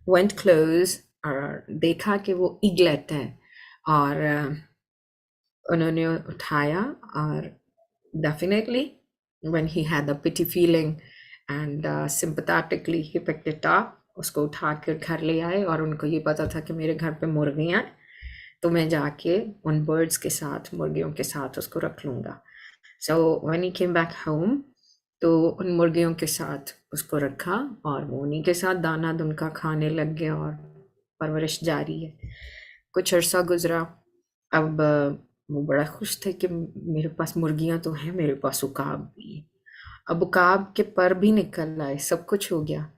went close और देखा कि वो इगलेट है, और उन्होंने उठाया, और definitely when he had the pity feeling and sympathetically he picked it up, उसको उठा कर घर ले आए, और उनको ये पता था कि मेरे घर पे मुर्गियाँ हैं, तो मैं जाके उन बर्ड्स के साथ, मुर्गियों के साथ उसको रख लूँगा। So when he came back home, तो उन मुर्गियों के साथ उसको रखा, और वो उन्हीं के साथ दाना दुनका खाने लग गया, और परवरिश जारी है। कुछ अरसा गुजरा, अब वो बड़ा खुश थे कि मेरे पास मुर्गियां तो हैं, मेरे पास उकाब भी है। अब उकाब के पर भी निकल आए, सब कुछ हो गया,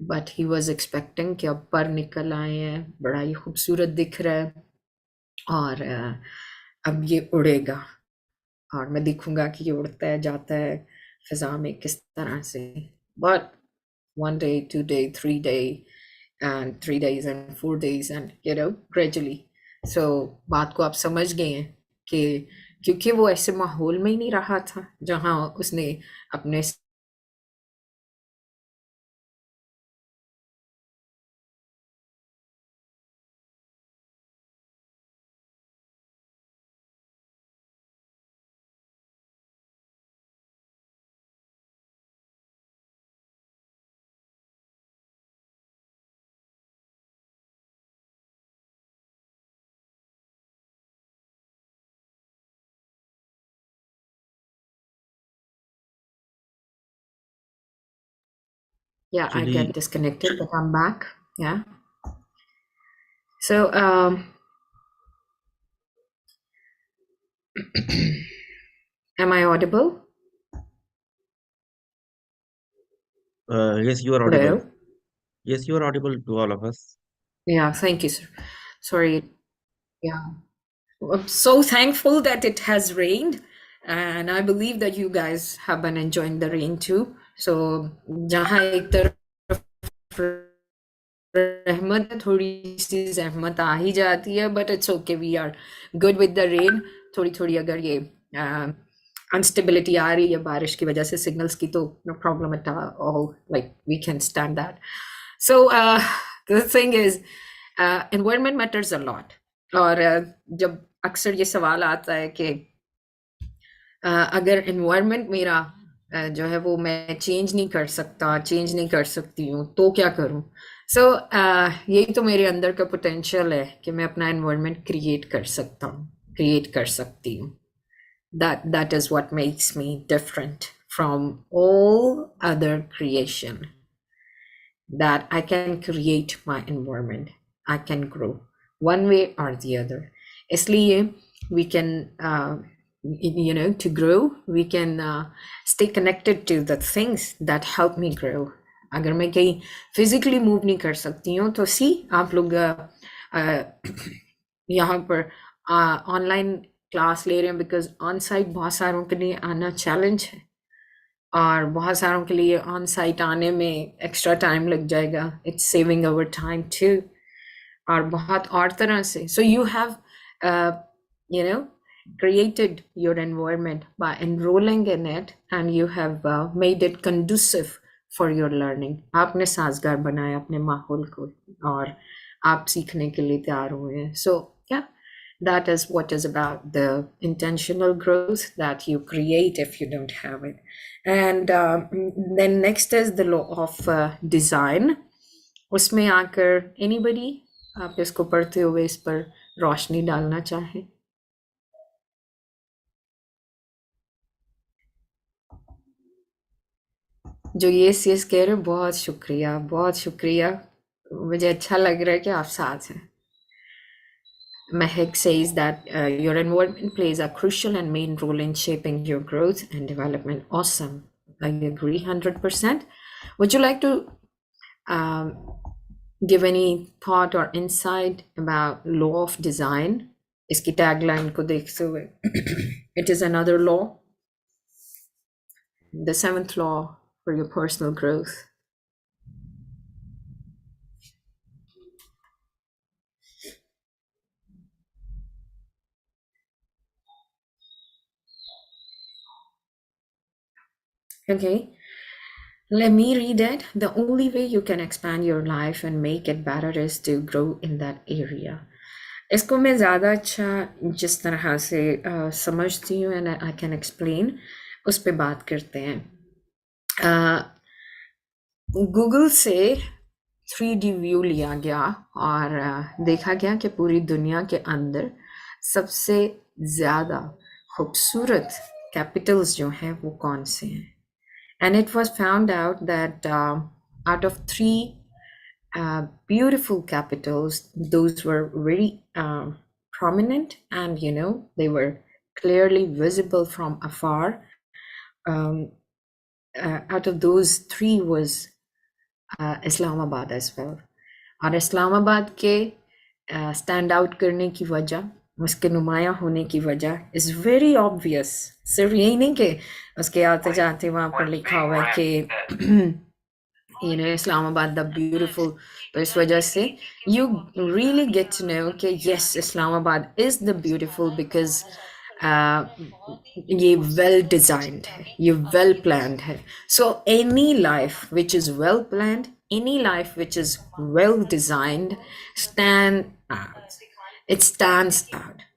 बट ही वॉज एक्सपेक्टिंग कि अब पर निकल आए हैं, बड़ा ही खूबसूरत दिख रहा है, और अब ये उड़ेगा, और मैं देखूंगा कि ये उड़ता है, जाता है फिजा में किस तरह से। But 1 day, 2 day, 3 day, and 3 days and 4 days, and gradually, so बात को आप समझ गए हैं कि क्योंकि वो ऐसे माहौल में ही नहीं रहा था जहां उसने अपने Yeah, I get Actually, disconnected, but I'm back. Yeah. So, am I audible? yes, you are audible. Hello? Yes, you are audible to all of us. Yeah, thank you, sir. Sorry. Yeah. I'm so thankful that it has rained, and I believe that you guys have been enjoying the rain too. So, जहाँ एक तरफ रहमत है, थोड़ी सी जहमत आ ही जाती है, but it's okay, we are good with the rain. थोड़ी थोड़ी अगर ये अनस्टेबिलिटी आ रही है बारिश की वजह से सिग्नल्स की, तो no problem at all, like we can stand that. So the thing is, environment matters a lot. और जब अक्सर ये सवाल आता है कि अगर एनवायरनमेंट मेरा जो है वो मैं चेंज नहीं कर सकता, चेंज नहीं कर सकती हूँ, तो क्या करूँ? सो यही तो मेरे अंदर का पोटेंशियल है कि मैं अपना एनवायरनमेंट क्रिएट कर सकता हूँ, क्रिएट कर सकती हूँ। that is what makes me different from all other creation, that I can create my environment, I can grow one way or the other. इसलिए we can to grow, we can stay connected to the things that help me grow. अगर मैं कहीं physically move नहीं कर सकती हूँ, तो आप लोग यहाँ पर ऑनलाइन क्लास ले रहे हैं, बिकॉज ऑन साइट बहुत सारों के लिए आना चैलेंज है, और बहुत सारों के लिए ऑन साइट आने में एक्स्ट्रा टाइम लग जाएगा, it's saving our time too, और बहुत और तरह से। So you have created your environment by enrolling in it, and you have made it conducive for your learning. आपने साजगार बनाया अपने माहौल को, और आप सीखने के लिए तैयार हुए हैं। So yeah, that is what is about the intentional growth that you create if you don't have it. And then next is the law of design. उसमें आकर anybody आप इसको पढ़ते हुए इस पर रोशनी डालना चाहे? जो yes कह रहे हो, बहुत शुक्रिया, बहुत शुक्रिया. मुझे अच्छा लग रहा है कि आप साथ हैं. Mehek says that your environment plays a crucial and main role in shaping your growth and development. Awesome. I agree 100%. Would you like to um, give any thought or insight about law of design? इसकी tagline को देखते हुए. It is another law, the seventh law for your personal growth. Okay, let me read it. The only way you can expand your life and make it better is to grow in that area. इसको मैं ज़्यादा अच्छा जिस तरह से समझती हूँ and I can explain, उस पर बात करते हैं. गूगल से 3D व्यू लिया गया और देखा गया कि पूरी दुनिया के अंदर सबसे ज़्यादा खूबसूरत कैपिटल्स जो हैं वो कौन से हैं. And it was found out that out of 3 beautiful capitals, those were very prominent, and they were clearly visible from afar. Out of those 3 was Islamabad as well. और इस्लामाबाद के स्टैंड आउट करने की वजह, उसके नुमाया होने की वजह इज़ वेरी ऑब्वियस. सिर्फ यही नहीं कि उसके आते जाते वहाँ पर लिखा हुआ है कि Islamabad the beautiful, तो इस वजह से you really get to know कि yes, Islamabad is the beautiful because ये well designed है, ये well planned है. So any life which is well planned, any life which is well designed stand out. It stands out.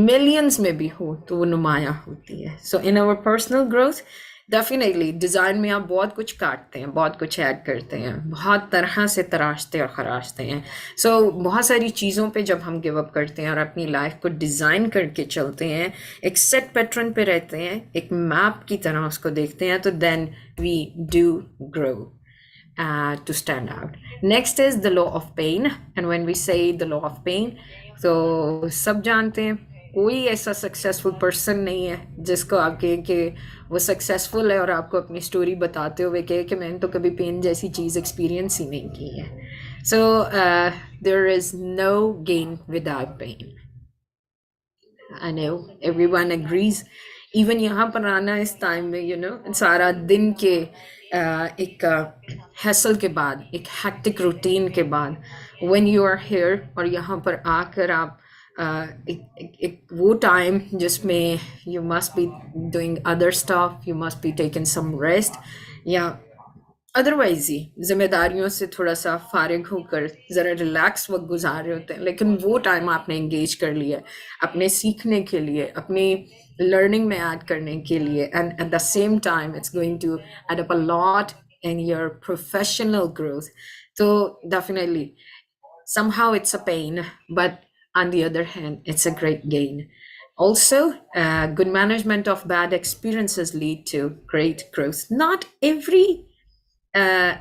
Millions में भी हो तो वो नुमाया होती है. So in our personal growth, definitely design में आप बहुत कुछ काटते हैं, बहुत कुछ ऐड करते हैं, बहुत तरह से तराशते और खराशते हैं. सो बहुत सारी चीज़ों पे जब हम गिव अप करते हैं और अपनी लाइफ को डिज़ाइन करके चलते हैं, एक सेट पैटर्न पे रहते हैं, एक मैप की तरह उसको देखते हैं, तो then we do grow to stand out. Next is the law of pain, and when we say the law of pain, तो सब जानते हैं कोई ऐसा सक्सेसफुल पर्सन नहीं है जिसको आप कहें कि वो सक्सेसफुल है और आपको अपनी स्टोरी बताते हुए कहे कि मैंने तो कभी पेन जैसी चीज़ एक्सपीरियंस ही नहीं की है. So there is no gain without pain. I know everyone agrees. Even यहाँ पर आना इस टाइम में सारा दिन के एक हैसल के बाद, एक हैक्टिक रूटीन के बाद, when you are here और यहाँ पर आकर आप एक वो टाइम जिसमें you must be doing other stuff, you must be taking some rest, या अदरवाइज ही जिम्मेदारियों से थोड़ा सा फारिग होकर ज़रा रिलैक्स वक्त गुजार रहे होते हैं, लेकिन वो टाइम आपने एंगेज कर लिया अपने सीखने के लिए, अपनी लर्निंग में ऐड करने के लिए, and at the same time it's going to add up a lot in your professional growth. तो definitely somehow it's a pain, but on the other hand it's a great gain. Also, good management of bad experiences lead to great growth. Not every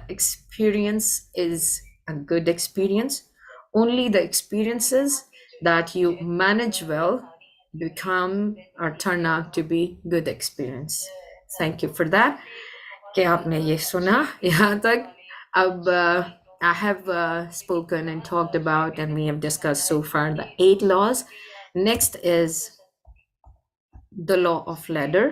experience is a good experience. Only the experiences that you manage well become or turn out to be good experience. Thank you for that. कि आपने ये सुना यहाँ तक. अब I have spoken and talked about, and we have discussed so far the 8 laws. Next is the law of ladder.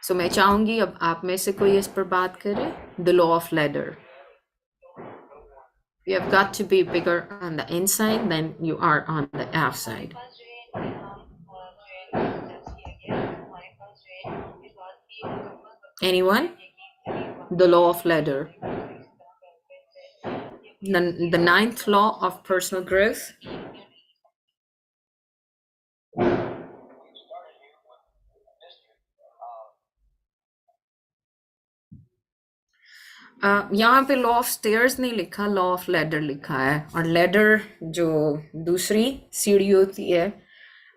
So मैं चाहूंगी अब आप में से कोई इस पर बात करे. The law of ladder. You have got to be bigger on the inside than you are on the outside. Anyone? The law of ladder. The 9th law of personal growth. यहाँ पे लॉ ऑफ स्टेयर्स नहीं लिखा, law of ladder लिखा है. और ladder जो दूसरी सीढ़ी होती है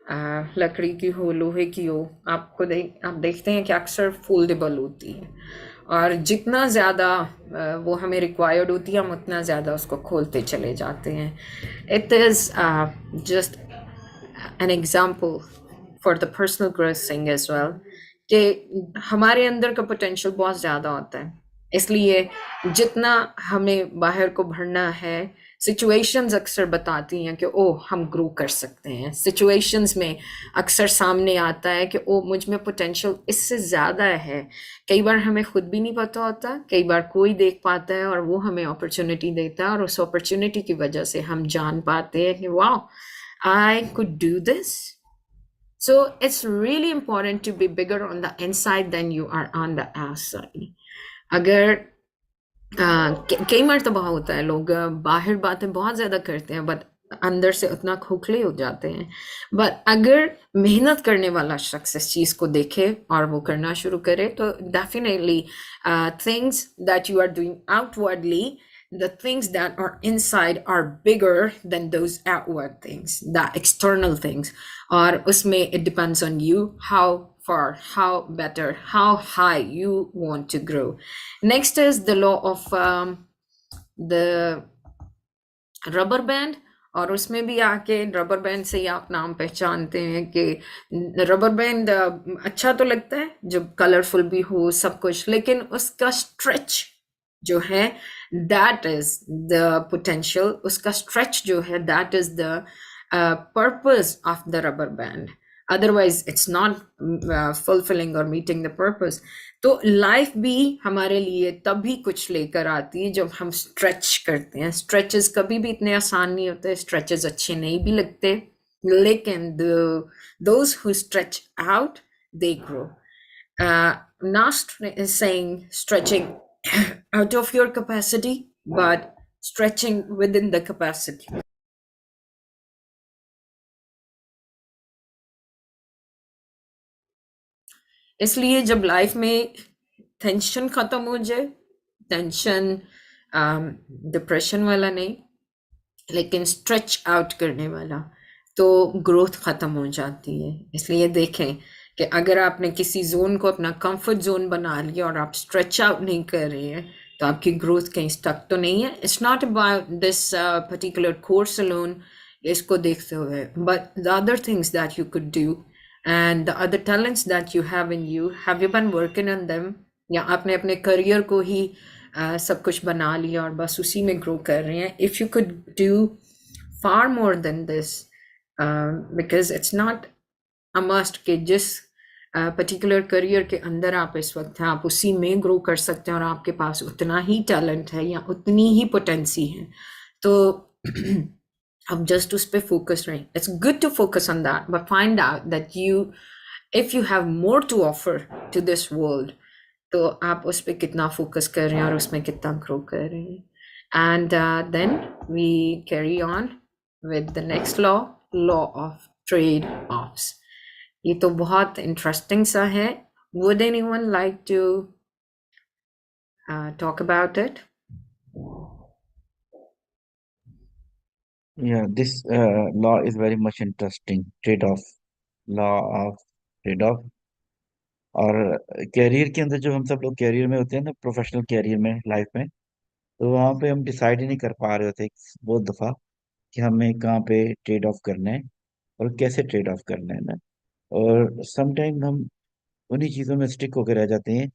लकड़ी की हो, लोहे की हो, आप देखते हैं कि अक्सर फोल्डेबल होती है, और जितना ज़्यादा वो हमें रिक्वायर्ड होती है हम उतना ज़्यादा उसको खोलते चले जाते हैं. It is just an example for the personal growth thing as well, कि हमारे अंदर का पोटेंशियल बहुत ज़्यादा होता है, इसलिए जितना हमें बाहर को भरना है, सिचुएशंस अक्सर बताती हैं कि ओह हम ग्रो कर सकते हैं. सिचुएशंस में अक्सर सामने आता है कि ओह मुझ में पोटेंशियल इससे ज़्यादा है. कई बार हमें खुद भी नहीं पता होता, कई बार कोई देख पाता है और वो हमें अपॉर्चुनिटी देता है, और उस अपॉर्चुनिटी की वजह से हम जान पाते हैं कि वाह, I could do this. So it's really important to be bigger on the inside than you are on the outside. अगर कई मर्तबा होता है लोग बाहर बातें बहुत ज़्यादा करते हैं बट अंदर से उतना खोखले हो जाते हैं. बट अगर मेहनत करने वाला शख्स इस चीज़ को देखे और वो करना शुरू करे तो definitely things that you are doing outwardly, the things that are inside are bigger than those outward things, the external things. Or usme it depends on you how far, how better, how high you want to grow. Next is the law of the rubber band. और उसमें भी आके rubber band से ही आप नाम पहचानते हैं कि रबर बैंड अच्छा तो लगता है जब कलरफुल भी हो सब कुछ, लेकिन उसका स्ट्रेच जो है दैट इज द पोटेंशियल, उसका स्ट्रेच जो है that is the purpose of the rubber band. Otherwise it's not fulfilling और मीटिंग द पर्पस. तो लाइफ भी हमारे लिए तभी कुछ लेकर आती है जब हम स्ट्रेच करते हैं. स्ट्रेचेस कभी भी इतने आसान नहीं होते, स्ट्रेचेस अच्छे नहीं भी लगते, लेकिन those who stretch out they grow. Not saying stretching out of your capacity, but stretching within the capacity. इसलिए जब लाइफ में टेंशन खत्म हो जाए, टेंशन डिप्रेशन वाला नहीं लेकिन स्ट्रेच आउट करने वाला, तो ग्रोथ खत्म हो जाती है. इसलिए देखें कि अगर आपने किसी जोन को अपना कंफर्ट जोन बना लिया और आप स्ट्रेच आउट नहीं कर रहे हैं तो आपकी ग्रोथ कहीं स्टक तो नहीं है. It's not about this particular course alone, इसको देखते हुए, but the other things that you could do and the other talents that you have you been working on them, या आपने अपने करियर को ही सब कुछ बना लिया और बस उसी में ग्रो कर रहे हैं. If you could do far more than this, because it's not a must कि जिस पर्टिकुलर करियर के अंदर आप इस वक्त हैं आप उसी में ग्रो कर सकते हैं और आपके पास उतना ही टैलेंट है या उतनी ही पोटेंसी है. तो अब जस्ट उस पर फोकस रहे. It's good to focus on that, but find out that if you have more to offer to this world, तो आप उस पर कितना फोकस कर रहे हैं और उसमें कितना ग्रो कर रहे हैं. And then we carry on with the next law, law of trade offs. ये तो बहुत इंटरेस्टिंग सा है. Would anyone like to talk about it? Yeah, this law is very much interesting. Trade-off, law of trade-off. और career के अंदर जो हम सब लोग कैरियर में होते हैं ना, प्रोफेशनल कैरियर में, लाइफ में, तो वहाँ पे हम डिसाइड ही नहीं कर पा रहे होते बहुत दफा कि हमें कहाँ पे ट्रेड ऑफ करना है और कैसे ट्रेड ऑफ करना है ना. और समटाइम हम उन्हीं चीज़ों में स्टिक होकर रह जाते हैं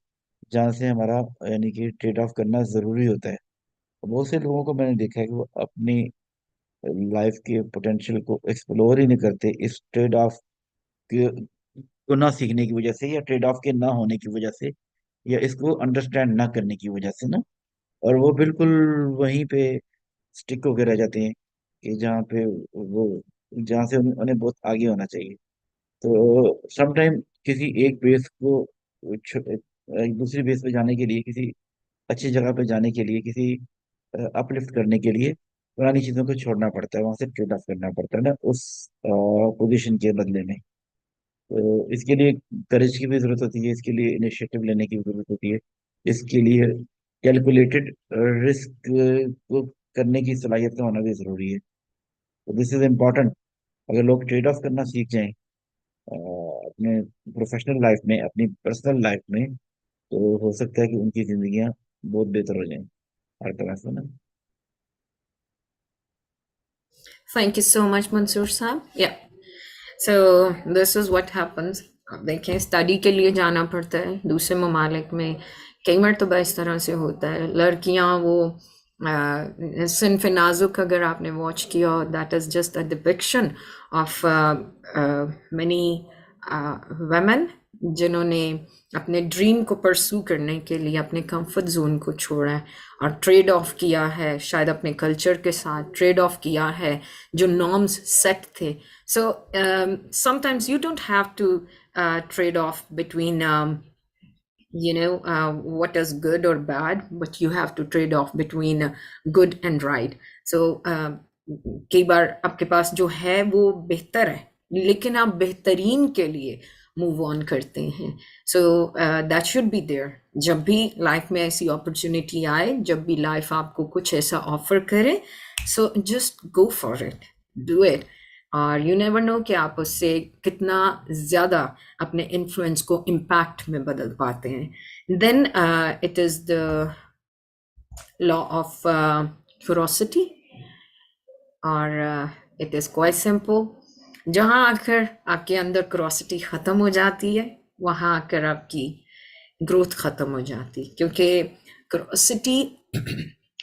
जहाँ से हमारा यानी कि ट्रेड ऑफ करना ज़रूरी होता है. बहुत से लोगों को मैंने देखा है कि वो अपनी लाइफ के पोटेंशियल को एक्सप्लोर ही नहीं करते इस ट्रेड ऑफ को ना सीखने की वजह से, या ट्रेड ऑफ के ना होने की वजह से, या इसको अंडरस्टैंड ना करने की वजह से ना. और वो बिल्कुल वहीं पे स्टिक होकर रह जाते हैं कि जहाँ पे वो जहाँ से उन्हें बहुत आगे होना चाहिए. तो समटाइम किसी एक बेस को एक दूसरी बेस पे जाने के लिए, किसी अच्छी जगह पे जाने के लिए, किसी अपलिफ्ट करने के लिए पुरानी चीजों को छोड़ना पड़ता है, वहां से ट्रेड ऑफ करना पड़ता है ना उस पोजीशन के बदले में. तो इसके लिए करेज की भी जरूरत होती है, इसके लिए इनिशिएटिव लेने की जरूरत होती है, इसके लिए कैलकुलेटेड रिस्क को करने की सलाहियत का होना भी जरूरी है. तो दिस इज इम्पोर्टेंट. अगर लोग ट्रेड ऑफ करना सीख जाएं अपने प्रोफेशनल लाइफ में, अपनी पर्सनल लाइफ में, तो हो सकता है कि उनकी जिंदगियां बहुत बेहतर हो जाएं हर तरह से ना। Thank you so much, Mansoor Saab. Yeah. So this is what happens. अब देखें, स्टडी के लिए जाना पड़ता है दूसरे ममालिक में। कई मरतबा इस तरह से होता है, लड़कियां वो सिनफ नाजुक अगर आपने वॉच किया, that is just a depiction of many women जिन्होंने अपने ड्रीम को परसू करने के लिए अपने कंफर्ट जोन को छोड़ा है और ट्रेड ऑफ किया है, शायद अपने कल्चर के साथ ट्रेड ऑफ किया है जो नॉर्म्स सेट थे. So sometimes you don't have to trade off between what is good or bad, but you have to trade off between good and right. So कई बार आपके पास जो है वो बेहतर है, लेकिन आप बेहतरीन के लिए मूव ऑन करते हैं. So that should be there. जब भी लाइफ में ऐसी अपॉर्चुनिटी आए, जब भी लाइफ आपको कुछ ऐसा ऑफर करे, so just go for it, do it. और यू नेवर नो कि आप उससे कितना ज़्यादा अपने इन्फ्लुएंस को इम्पैक्ट में बदल पाते हैं. Then it is the law of curiosity, और इट इज़ क्वाइट सिंपल. जहाँ आकर आपके अंदर क्यूरोसिटी ख़त्म हो जाती है, वहाँ आकर आपकी ग्रोथ ख़त्म हो जाती, क्योंकि क्यूरोसिटी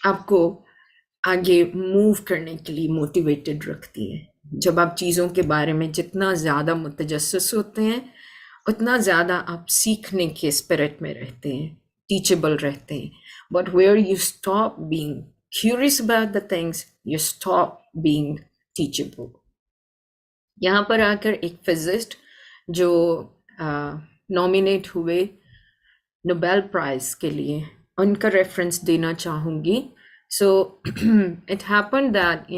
आपको आगे मूव करने के लिए मोटिवेटेड रखती है. जब आप चीज़ों के बारे में जितना ज़्यादा मुतजस्सिस होते हैं, उतना ज़्यादा आप सीखने के स्पिरिट में रहते हैं, टीचेबल रहते हैं. But where you stop being curious about the things, you stop being teachable. यहाँ पर आकर एक फिजिस्ट जो नॉमिनेट हुए नोबेल प्राइज़ के लिए, उनका रेफरेंस देना चाहूँगी. So it happened that,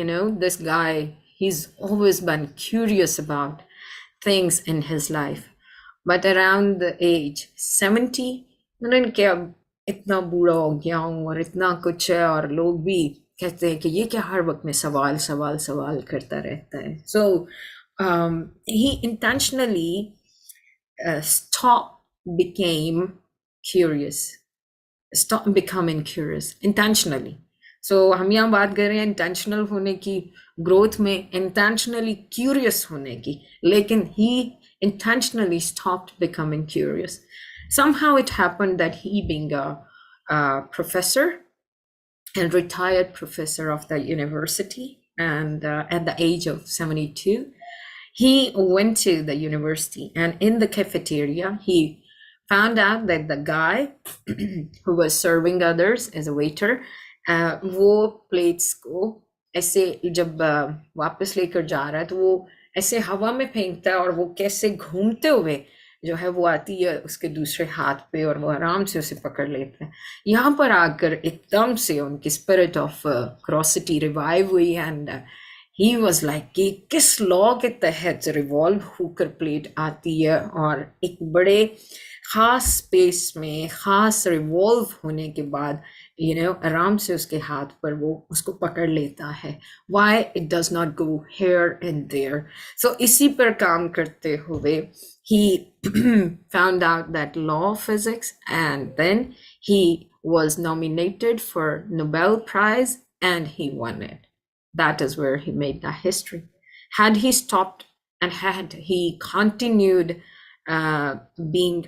this guy, he's always been curious about things in his life. But around the age 70, उन्होंने क्या इतना बूढ़ा हो गया हूँ और इतना कुछ है, और लोग भी कहते हैं कि ये क्या हर वक्त में सवाल सवाल सवाल करता रहता है. So he intentionally stop becoming curious intentionally. So हम यहाँ बात कर रहे हैं इंटेंशनल होने की, ग्रोथ में इंटेंशनली क्यूरियस होने की, लेकिन he intentionally stopped becoming curious. Somehow it happened that he, being a professor and retired professor of the university, and at the age of 72, he went to the university, and in the cafeteria he found out that the guy who was serving others as a waiter, वो plates को ऐसे जब वापस लेकर जा रहा है तो वो ऐसे हवा में फेंकता है, और वो कैसे घूमते हुए जो है वो आती है उसके दूसरे हाथ पे, और वो आराम से उसे पकड़ लेते हैं. यहाँ पर आकर एकदम से उनकी स्पिरिट ऑफ क्यूरियोसिटी रिवाइव हुई, एंड ही वॉज लाइक कि किस लॉ के तहत रिवॉल्व होकर प्लेट आती है, और एक बड़े ख़ास स्पेस में ख़ास रिवॉल्व होने के बाद आराम से उसके हाथ पर वो उसको पकड़ लेता है. Why it does not go here and there? So इसी पर काम करते हुए he found out that law of physics, and then he was nominated for Nobel Prize and he won it. That is where he made the history. Had he stopped and had he continued being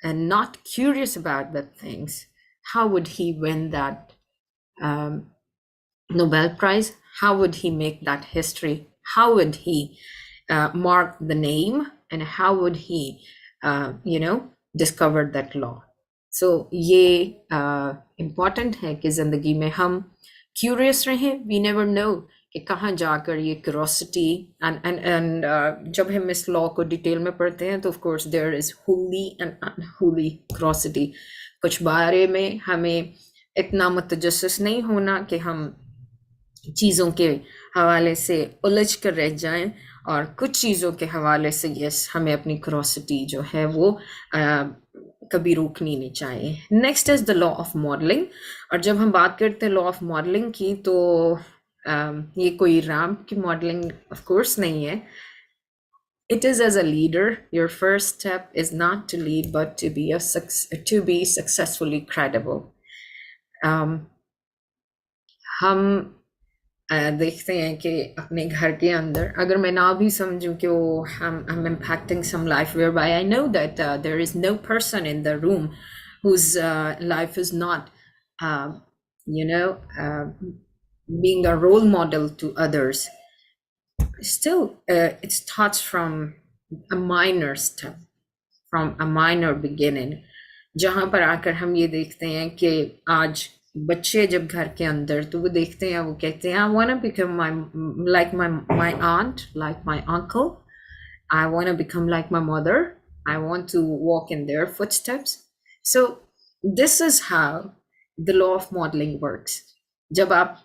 not curious about the things, how would he win that Nobel Prize? How would he make that history? How would he mark the name? And how would he, discover that law? So ये important है कि ज़िंदगी में हम curious रहें. We never know कि कहाँ जाकर ये curiosity and जब हम इस law को डिटेल में पढ़ते हैं तो of course there is holy and unholy curiosity. कुछ बारे में हमें इतना मुतजस्सिस नहीं होना कि हम चीज़ों के हवाले से उलझ कर रह जाएं, और कुछ चीज़ों के हवाले से यस हमें अपनी क्यूरियोसिटी जो है वो कभी रोकनी नहीं चाहिए. Next is the law of modelling. और जब हम बात करते हैं लॉ ऑफ मॉडलिंग की, तो ये कोई रैम्प की मॉडलिंग ऑफ कोर्स नहीं है. it is as a leader, your first step is not to lead, but to be successfully credible. हम देखते हैं कि अपने घर के अंदर अगर मैं ना भी समझूं कि वो I'm impacting some life, whereby I know that there is no person in the room whose life is not being a role model to others. Still, it starts from a minor step, from a minor beginning, जहां पर आकर हम ये देखते हैं कि आज बच्चे जब घर के अंदर तो वो देखते हैं, वो कहते हैं, I want to become like my aunt, like my uncle. I want to become like my mother. I want to walk in their footsteps. So this is how the law of modeling works. जब आप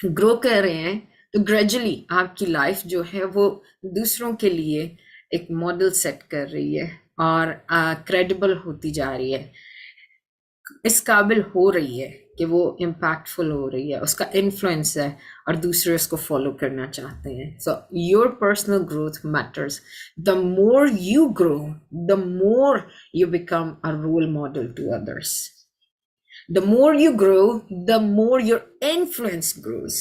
grow कर रहे हैं तो gradually आपकी life जो है वो दूसरों के लिए एक मॉडल सेट कर रही है और क्रेडिबल होती जा रही है, इस काबिल हो रही है कि वो इम्पैक्टफुल हो रही है, उसका इन्फ्लुएंस है और दूसरे उसको फॉलो करना चाहते हैं. So your personal growth matters. The more you grow, the more you become a role model to others. The more you grow, the more your influence grows.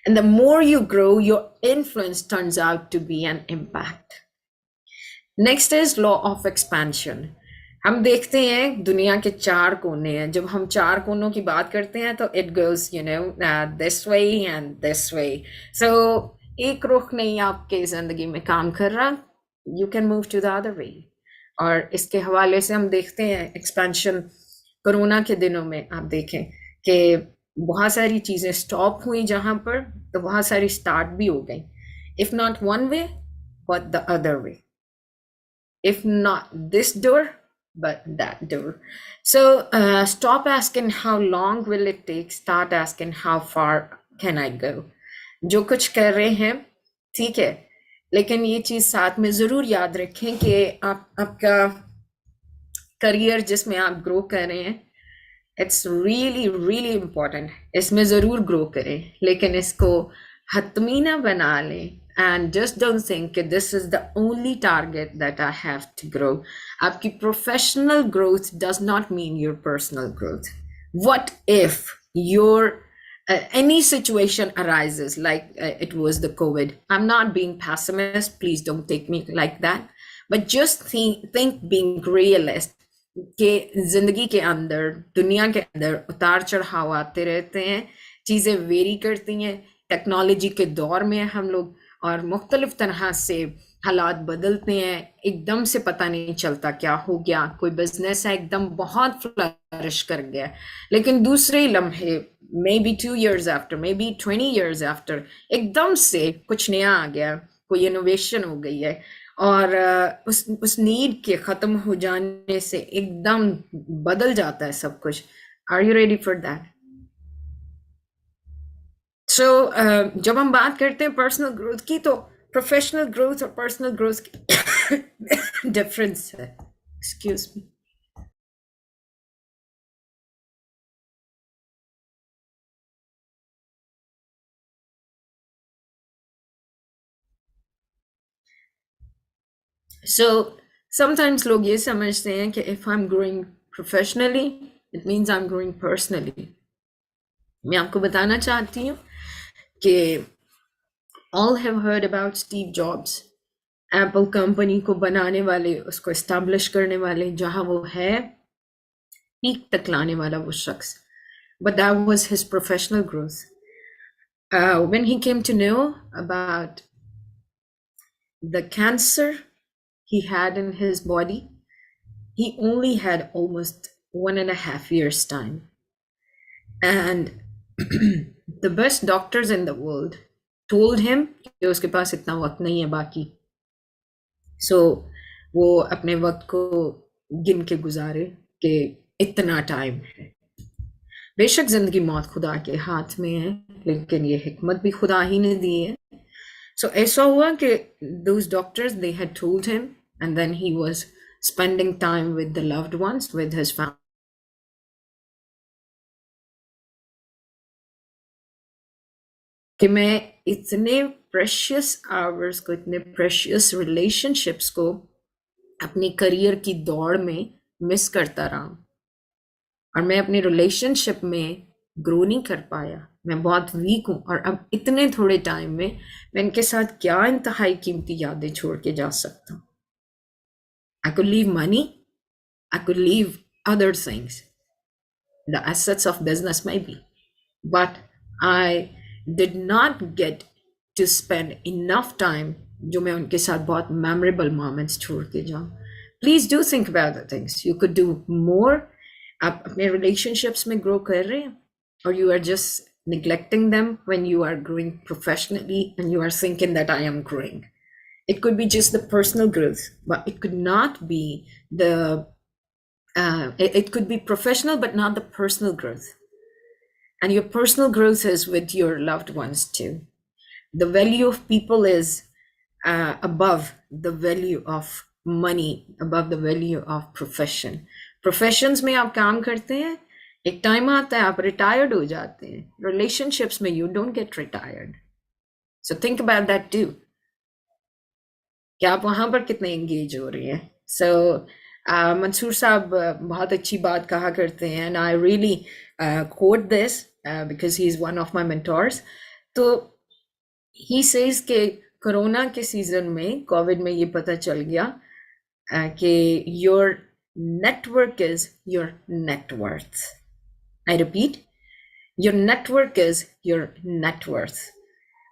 And the more you grow, your influence turns out to be an impact. Next is law of expansion. हम देखते हैं दुनिया के 4 कोने हैं. जब हम 4 कोनों की बात करते हैं तो it goes, this way and this way. So एक रुख नहीं आपके जिंदगी में काम कर रहा, you can move to the other way. और इसके हवाले से हम देखते हैं expansion. कोरोना के दिनों में आप देखें कि बहुत सारी चीजें स्टॉप हुई जहां पर, तो बहुत सारी स्टार्ट भी हो गई. If not one way but the other way, if not this door but that door. So stop asking how long will it take, start asking how far can I go. जो कुछ कर रहे हैं ठीक है, लेकिन ये चीज साथ में जरूर याद रखें कि आपका करियर जिसमें आप ग्रो कर रहे हैं, इट्स रियली रियली इम्पोर्टेंट. इसमें ज़रूर ग्रो करें, लेकिन इसको हतमी ना बना लें. And just don't think this is the only target that I have to grow. आपकी professional growth does not mean your personal growth. What if your any situation arises like it was the COVID. I'm not being pessimist, please don't take me like that, but just think being realist कि जिंदगी के अंदर, दुनिया के अंदर उतार चढ़ाव आते रहते हैं, चीज़ें वेरी करती हैं. टेक्नोलॉजी के दौर में हम लोग और मुख्तलिफ तरह से हालात बदलते हैं, एकदम से पता नहीं चलता क्या हो गया. कोई बिजनेस है एकदम बहुत फ्लरिश कर गया, लेकिन दूसरे ही लम्हे, may be 2 years after, may be 20 years after, एकदम से कुछ नया आ गया, कोई इनोवेशन हो गई है और उस नीड के ख़त्म हो जाने से एकदम बदल जाता है सब कुछ. Are you ready for that? So जब हम बात करते हैं पर्सनल ग्रोथ की, तो प्रोफेशनल ग्रोथ और पर्सनल ग्रोथ की डिफरेंस है. Excuse me. So sometimes लोग ये समझते हैं कि if I'm growing professionally, it means I'm growing personally. मैं आपको बताना चाहती हूँ कि all have heard about Steve Jobs, Apple company को बनाने वाले, उसको establish करने वाले, जहाँ वो है पीक तक लाने वाला वो शख्स. But that was his professional growth. When he came to know about the cancer he had in his body, he only had almost 1.5 years time. And the best doctors in the world told him कि उसके पास इतना वक्त नहीं है बाकी. So वो अपने वक्त को गिन के गुजारे कि इतना टाइम है. बेशक जिंदगी मौत खुदा के हाथ में है, लेकिन ये हिकमत भी खुदा ही ने दी है. So ऐसा हुआ कि those doctors, they had told him, and then he was spending time with the loved ones, with his family. कि मैं इतने प्रेशियस आवर्स को, इतने प्रेशियस रिलेशनशिप्स को अपनी करियर की दौड़ में मिस करता रहा हूं, और मैं अपने रिलेशनशिप में ग्रो नहीं कर पाया। मैं बहुत वीक हूं, और अब इतने थोड़े टाइम में मैं इनके साथ क्या इंतहाई कीमती यादें छोड़ के जा सकता हूं। I could leave money, I could leave other things, the assets of business maybe, but I did not get to spend enough time जो मैं उनके साथ बहुत memorable moments छोड़ के जाऊं। Please do think about the things you could do more। आप अपने relationships में grow कर रहे हैं, or you are just neglecting them when you are growing professionally and you are thinking that I am growing. It could be just the personal growth, but it could not be the it could be professional but not the personal growth. And your personal growth is with your loved ones too. The value of people is above the value of money, above the value of profession. Professions में आप काम करते हैं, एक time आता है आप retired हो जाते हैं। Relationships में you don't get retired. So think about that too, कि आप वहां पर कितने एंगेज हो रही हैं। So मंसूर साहब बहुत अच्छी बात कहा करते हैं, and I really quote this because he is one of my mentors. तो he says कि कोरोना के सीजन में, कोविड में ये पता चल गया कि your network is your net worth. I repeat, your network is your net worth.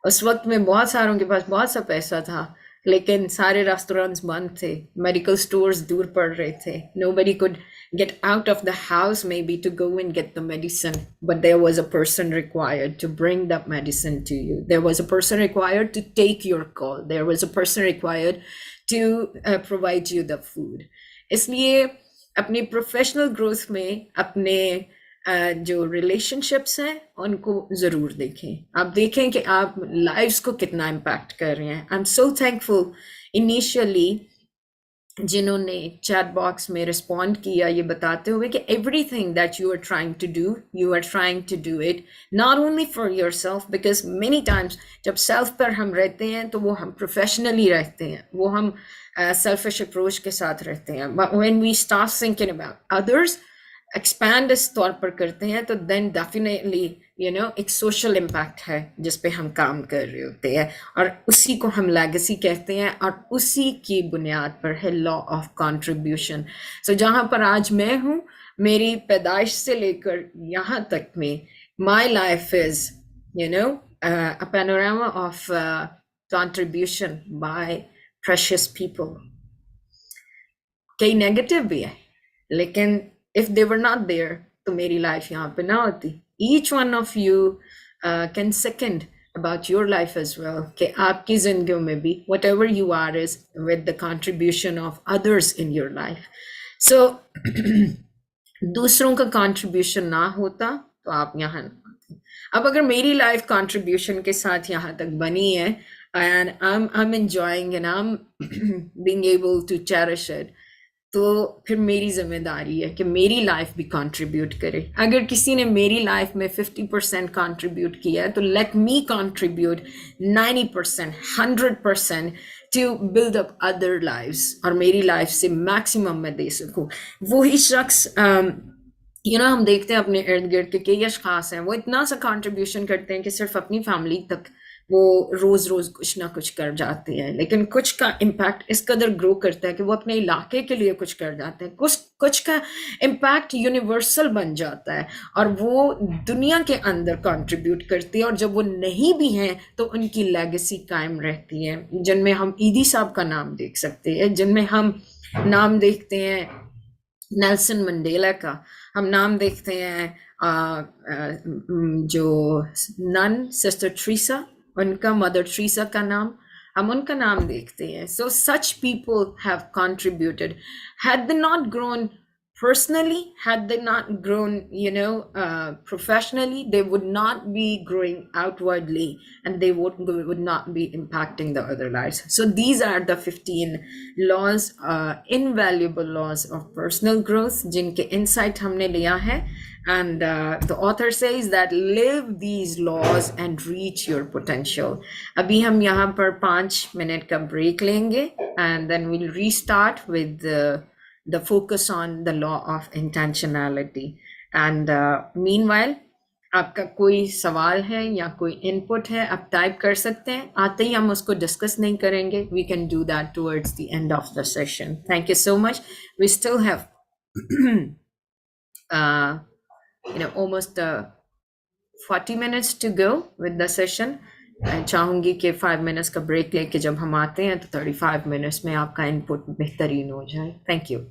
उस वक्त में बहुत सारों के पास बहुत सा पैसा था, लेकिन सारे रेस्टोरेंट्स बंद थे, मेडिकल स्टोर्स दूर पड़ रहे थे। Nobody could get out of the house maybe to go and get the medicine, but there was a person required to bring that medicine to you. There was a person required to take your call. There was a person required to provide you the food. इसलिए अपनी professional growth में अपने जो relationships हैं उनको ज़रूर देखें। आप देखें कि आप लाइव्स को कितना इम्पैक्ट कर रहे हैं। I am so thankful initially जिन्होंने चैट बॉक्स में रिस्पॉन्ड किया ये बताते हुए कि everything that you are trying to do it not only for yourself, because many times जब सेल्फ पर हम रहते हैं तो वो हम प्रोफेशनली रहते हैं, वो हम सेल्फिश अप्रोच के साथ रहते हैं। But when we start thinking about others, expand इस तौर पर करते हैं, तो देन डेफिनेटली एक सोशल इम्पैक्ट है जिस पे हम काम कर रहे होते हैं, और उसी को हम लेगेसी कहते हैं, और उसी की बुनियाद पर है लॉ ऑफ कंट्रीब्यूशन। सो जहाँ पर आज मैं हूँ, मेरी पैदाइश से लेकर यहाँ तक में, my life is a panorama of contribution by precious people. कई नेगेटिव भी है, लेकिन if they were not there तो मेरी लाइफ यहाँ पे ना होती। Each one of you can second about your life as well, कि आपकी जिंदगियों में भी whatever you are is with the contribution of others in your life. So दूसरों का contribution ना होता तो आप यहाँ ना आते। अब अगर मेरी लाइफ contribution के साथ यहाँ तक बनी है, and I'm enjoying and I'm being able to cherish it, तो फिर मेरी जिम्मेदारी है कि मेरी लाइफ भी कंट्रीब्यूट करे। अगर किसी ने मेरी लाइफ में 50% कंट्रीब्यूट किया है, तो let me contribute 90%, 100% to build up other lives, और मेरी लाइफ से मैक्सिमम मैं दे सकूं। वही शख्स हम देखते हैं अपने इर्द गिर्द के कई अशखास हैं, वो इतना सा कंट्रीब्यूशन करते हैं कि सिर्फ अपनी फैमिली तक वो रोज रोज कुछ ना कुछ कर जाते हैं, लेकिन कुछ का इम्पैक्ट इस कदर ग्रो करता है कि वो अपने इलाके के लिए कुछ कर जाते हैं, कुछ का इम्पैक्ट यूनिवर्सल बन जाता है, और वो दुनिया के अंदर कंट्रीब्यूट करती है। और जब वो नहीं भी हैं तो उनकी लेगेसी कायम रहती है, जिनमें हम ईदी साहब का नाम देख सकते हैं, जिनमें हम नाम देखते हैं नेल्सन मंडेला का, हम नाम देखते हैं जो नन सिस्टर ट्रीसा, उनका मदर ट्रीसा का नाम, हम उनका नाम देखते हैं। So such people have contributed. Had they not grown personally, had they not grown, professionally, they would not be growing outwardly, and they would not be impacting the other lives. So these are the 15 laws, invaluable laws of personal growth, jinke insight हमने लिया है. And the author says that live these laws and reach your potential. अभी हम यहाँ पर 5 minute का break लेंगे, and then we'll restart with the focus on the law of intentionality. And meanwhile, आपका कोई सवाल है या कोई इनपुट है, आप टाइप कर सकते हैं. आते ही हम उसको डिस्कस नहीं करेंगे. We can do that towards the end of the session. Thank you so much. We still have almost 40 minutes to go with the session. मैं चाहूंगी कि 5 minutes का ब्रेक लेके जब हम आते हैं तो 35 minutes में आपका इनपुट बेहतरीन हो जाए. Thank you.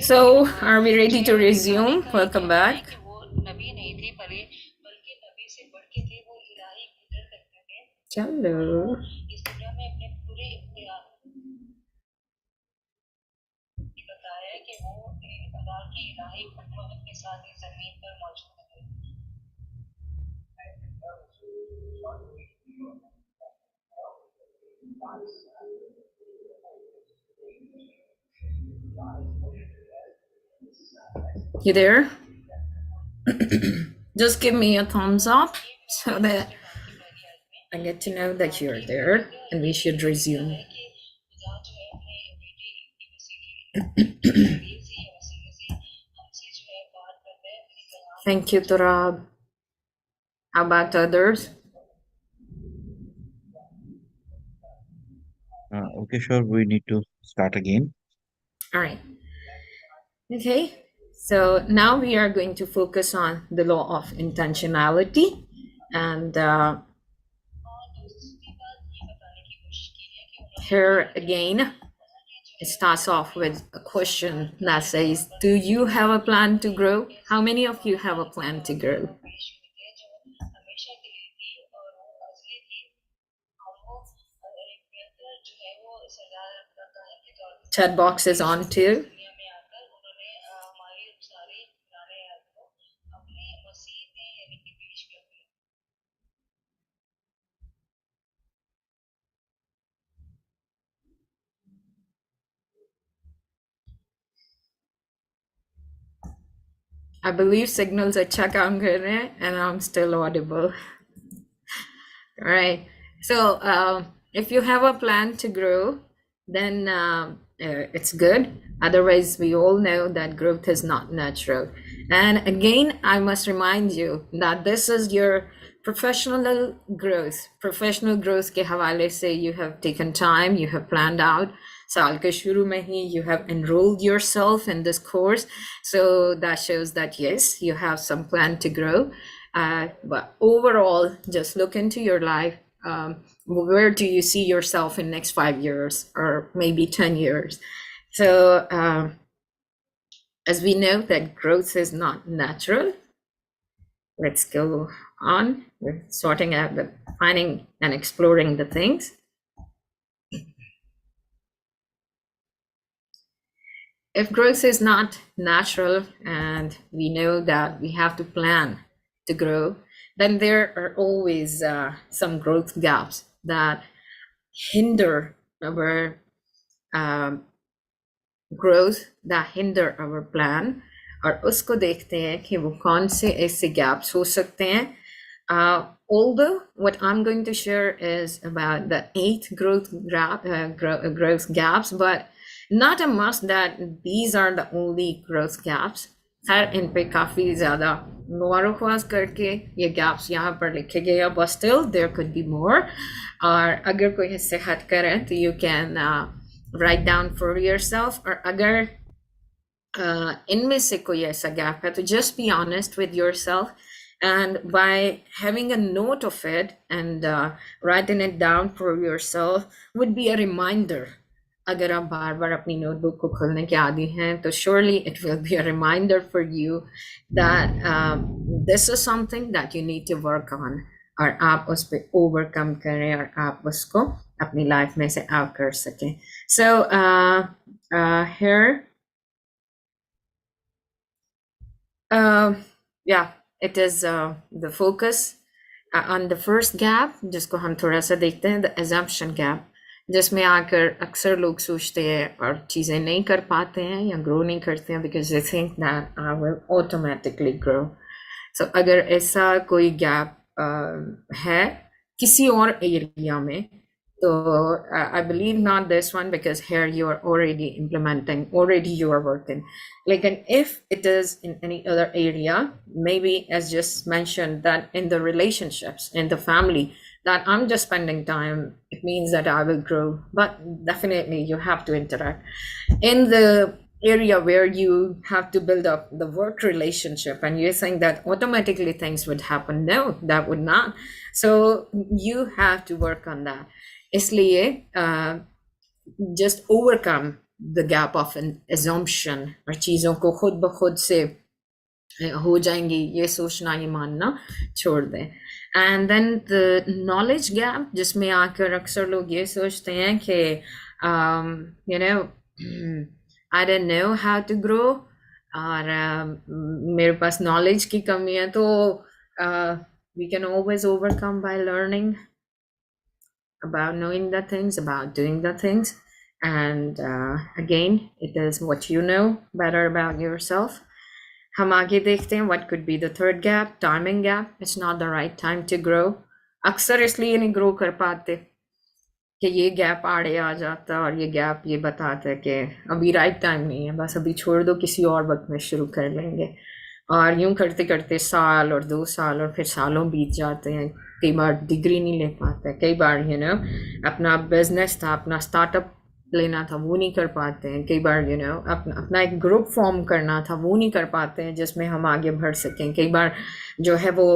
So, are we ready to resume? Welcome back. Hello. You there? Just give me a thumbs up so that I get to know that you're there and we should resume. Thank you, Turab. How about others? Okay, sure. We need to start again. All right. Okay. So now we are going to focus on the law of intentionality. And here again, it starts off with a question that says, do you have a plan to grow? How many of you have a plan to grow? Chat box is on too. I believe signals अच्छा काम कर रहे हैं and I'm still audible. All right. So if you have a plan to grow, then it's good. Otherwise, we all know that growth is not natural. And again, I must remind you that this is your professional growth. Professional growth के हवाले से you have taken time, you have planned out. साल के शुरू में ही you have enrolled yourself in this course. So that shows that yes, you have some plan to grow. But overall, just look into your life. Where do you see yourself in next 5 years or maybe 10 years? So as we know that growth is not natural, let's go on with sorting out the finding and exploring the things. If growth is not natural and we know that we have to plan to grow, then there are always some growth gaps that hinder our growth, that hinder our plan. और उसको देखते हैं कि वो कौन से ऐसे gaps हो सकते हैं. Although what I'm going to share is about the 8 growth gaps, but not a must that these are the only growth gaps. खैर इन पे काफ़ी ज़्यादा मुआरख्वास करके ये gaps यहाँ पर लिखे गए, but still there could be more. और अगर कोई हिस्से हट करें तो you can write down for yourself. और अगर इनमें से कोई ऐसा gap है तो just be honest with yourself. And by having a note of it and writing it down for yourself would be a reminder. अगर आप बार बार अपनी नोटबुक को खोलने के आदी हैं तो surely it will be a reminder for you that this is something that you need to work on और आप उस पे overcome करें और आप उसको अपनी लाइफ में से out कर सकें. So here yeah, it is the focus on the first gap जिसको हम थोड़ा सा देखते हैं, the assumption gap, जिसमें आकर अक्सर लोग सोचते हैं और चीज़ें नहीं कर पाते हैं या ग्रो नहीं करते हैं because they think that I will automatically grow. So अगर ऐसा कोई गैप है किसी और एरिया में तो I believe not this one because here you are already implementing, already you are working. Like, and if it is in any other area, maybe as just mentioned that in the relationships, in the family, that I'm just spending time, it means that I will grow, but definitely you have to interact. In the area where you have to build up the work relationship and you think that automatically things would happen, no, that would not. So you have to work on that. इसलिए just overcome the gap of an assumption, और चीज़ों को खुद ब खुद से हो जाएंगी ये सोचना ये मानना छोड़ दें. And then the knowledge gap, जिसमें आकर अक्सर लोग ये सोचते हैं कि you know I don't know how to grow, और मेरे पास नॉलेज की कमी है, तो we can always overcome by learning about knowing the things, about doing the things. And again, it is what you know better about yourself. हम आगे देखते हैं what could be the third gap, timing gap. It's not the right time to grow. अक्सर इसलिए नहीं grow कर पाते कि ये गैप आड़े आ जाता, और ये गैप ये बताता है कि अभी राइट टाइम नहीं है, बस अभी छोड़ दो, किसी और वक्त में शुरू कर लेंगे. और यूं करते करते साल और 2 साल और फिर सालों बीत जाते हैं. कई बार डिग्री नहीं ले पाते, कई बार अपना बिजनेस था, अपना स्टार्टअप लेना था, वो नहीं कर पाते हैं. कई बार अपना एक ग्रुप फॉर्म करना था, वो नहीं कर पाते हैं जिसमें हम आगे बढ़ सकें. कई बार जो है वो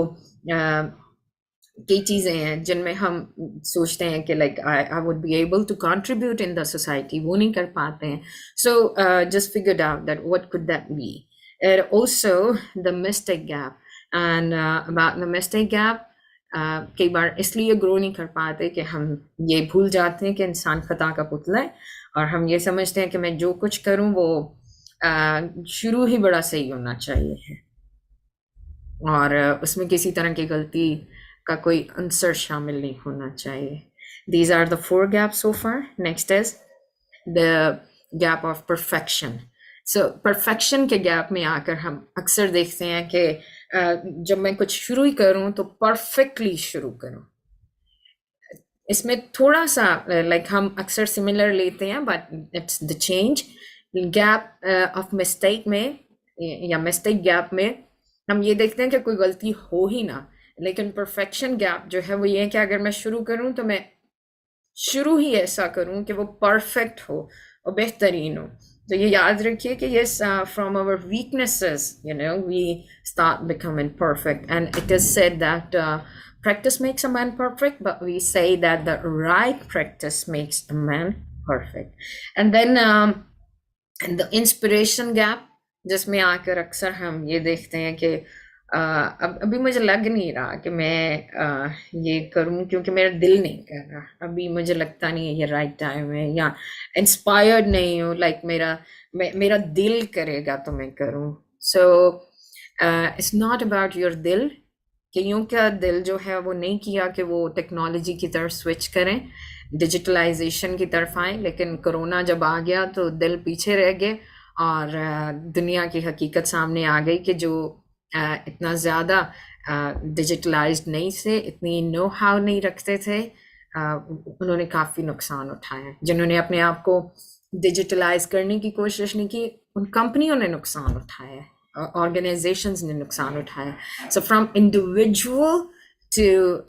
कई चीज़ें हैं जिनमें हम सोचते हैं कि like I would be able to contribute in the society, वो नहीं कर पाते हैं. So just figured out that what could that be. And also the mistake gap. And about the mistake gap, कई बार इसलिए ग्रो नहीं कर पाते कि हम ये भूल जाते हैं कि इंसान खता का पुतला है, और हम ये समझते हैं कि मैं जो कुछ करूं वो शुरू ही बड़ा सही होना चाहिए है, और उसमें किसी तरह की गलती का कोई अंसर शामिल नहीं होना चाहिए. These are the 4 gaps so far. Next is the gap of perfection. So perfection के गैप में आकर हम अक्सर देखते हैं कि जब मैं कुछ शुरू ही करूं तो परफेक्टली शुरू करूं. इसमें थोड़ा सा लाइक हम अक्सर सिमिलर लेते हैं, but it's the change. Gap of mistake में या मिस्टेक गैप में हम ये देखते हैं कि कोई गलती हो ही ना, लेकिन परफेक्शन गैप जो है वो ये है कि अगर मैं शुरू करूं तो मैं शुरू ही ऐसा करूं कि वो परफेक्ट हो और बेहतरीन हो. तो ये याद रखिए कि yes, from our weaknesses, we start becoming perfect. And it is said that practice makes a man perfect, but we say that the right practice makes a man perfect. And then and the inspiration gap, जिसमें आकर अक्सर हम ये देखते हैं कि अभी मुझे लग नहीं रहा कि मैं ये करूं क्योंकि मेरा दिल नहीं कर रहा, अभी मुझे लगता नहीं है ये राइट टाइम है, या इंस्पायर्ड नहीं हूँ, लाइक मेरा दिल करेगा तो मैं करूं. So it's not about your दिल, कि यूं क्या दिल जो है वो नहीं किया कि वो टेक्नोलॉजी की तरफ स्विच करें, डिजिटलाइजेशन की तरफ आए, लेकिन कोरोना जब आ गया तो दिल पीछे रह गए, और दुनिया की हकीकत सामने आ गई कि जो इतना ज़्यादा डिजिटलाइज्ड नहीं थे, इतनी नो हाउ नहीं रखते थे, उन्होंने काफ़ी नुकसान उठाया. जिन्होंने अपने आप को डिजिटलाइज करने की कोशिश नहीं की, उन कंपनियों ने नुकसान उठाया, ऑर्गेनाइजेशंस ने नुकसान उठाया. So from individual to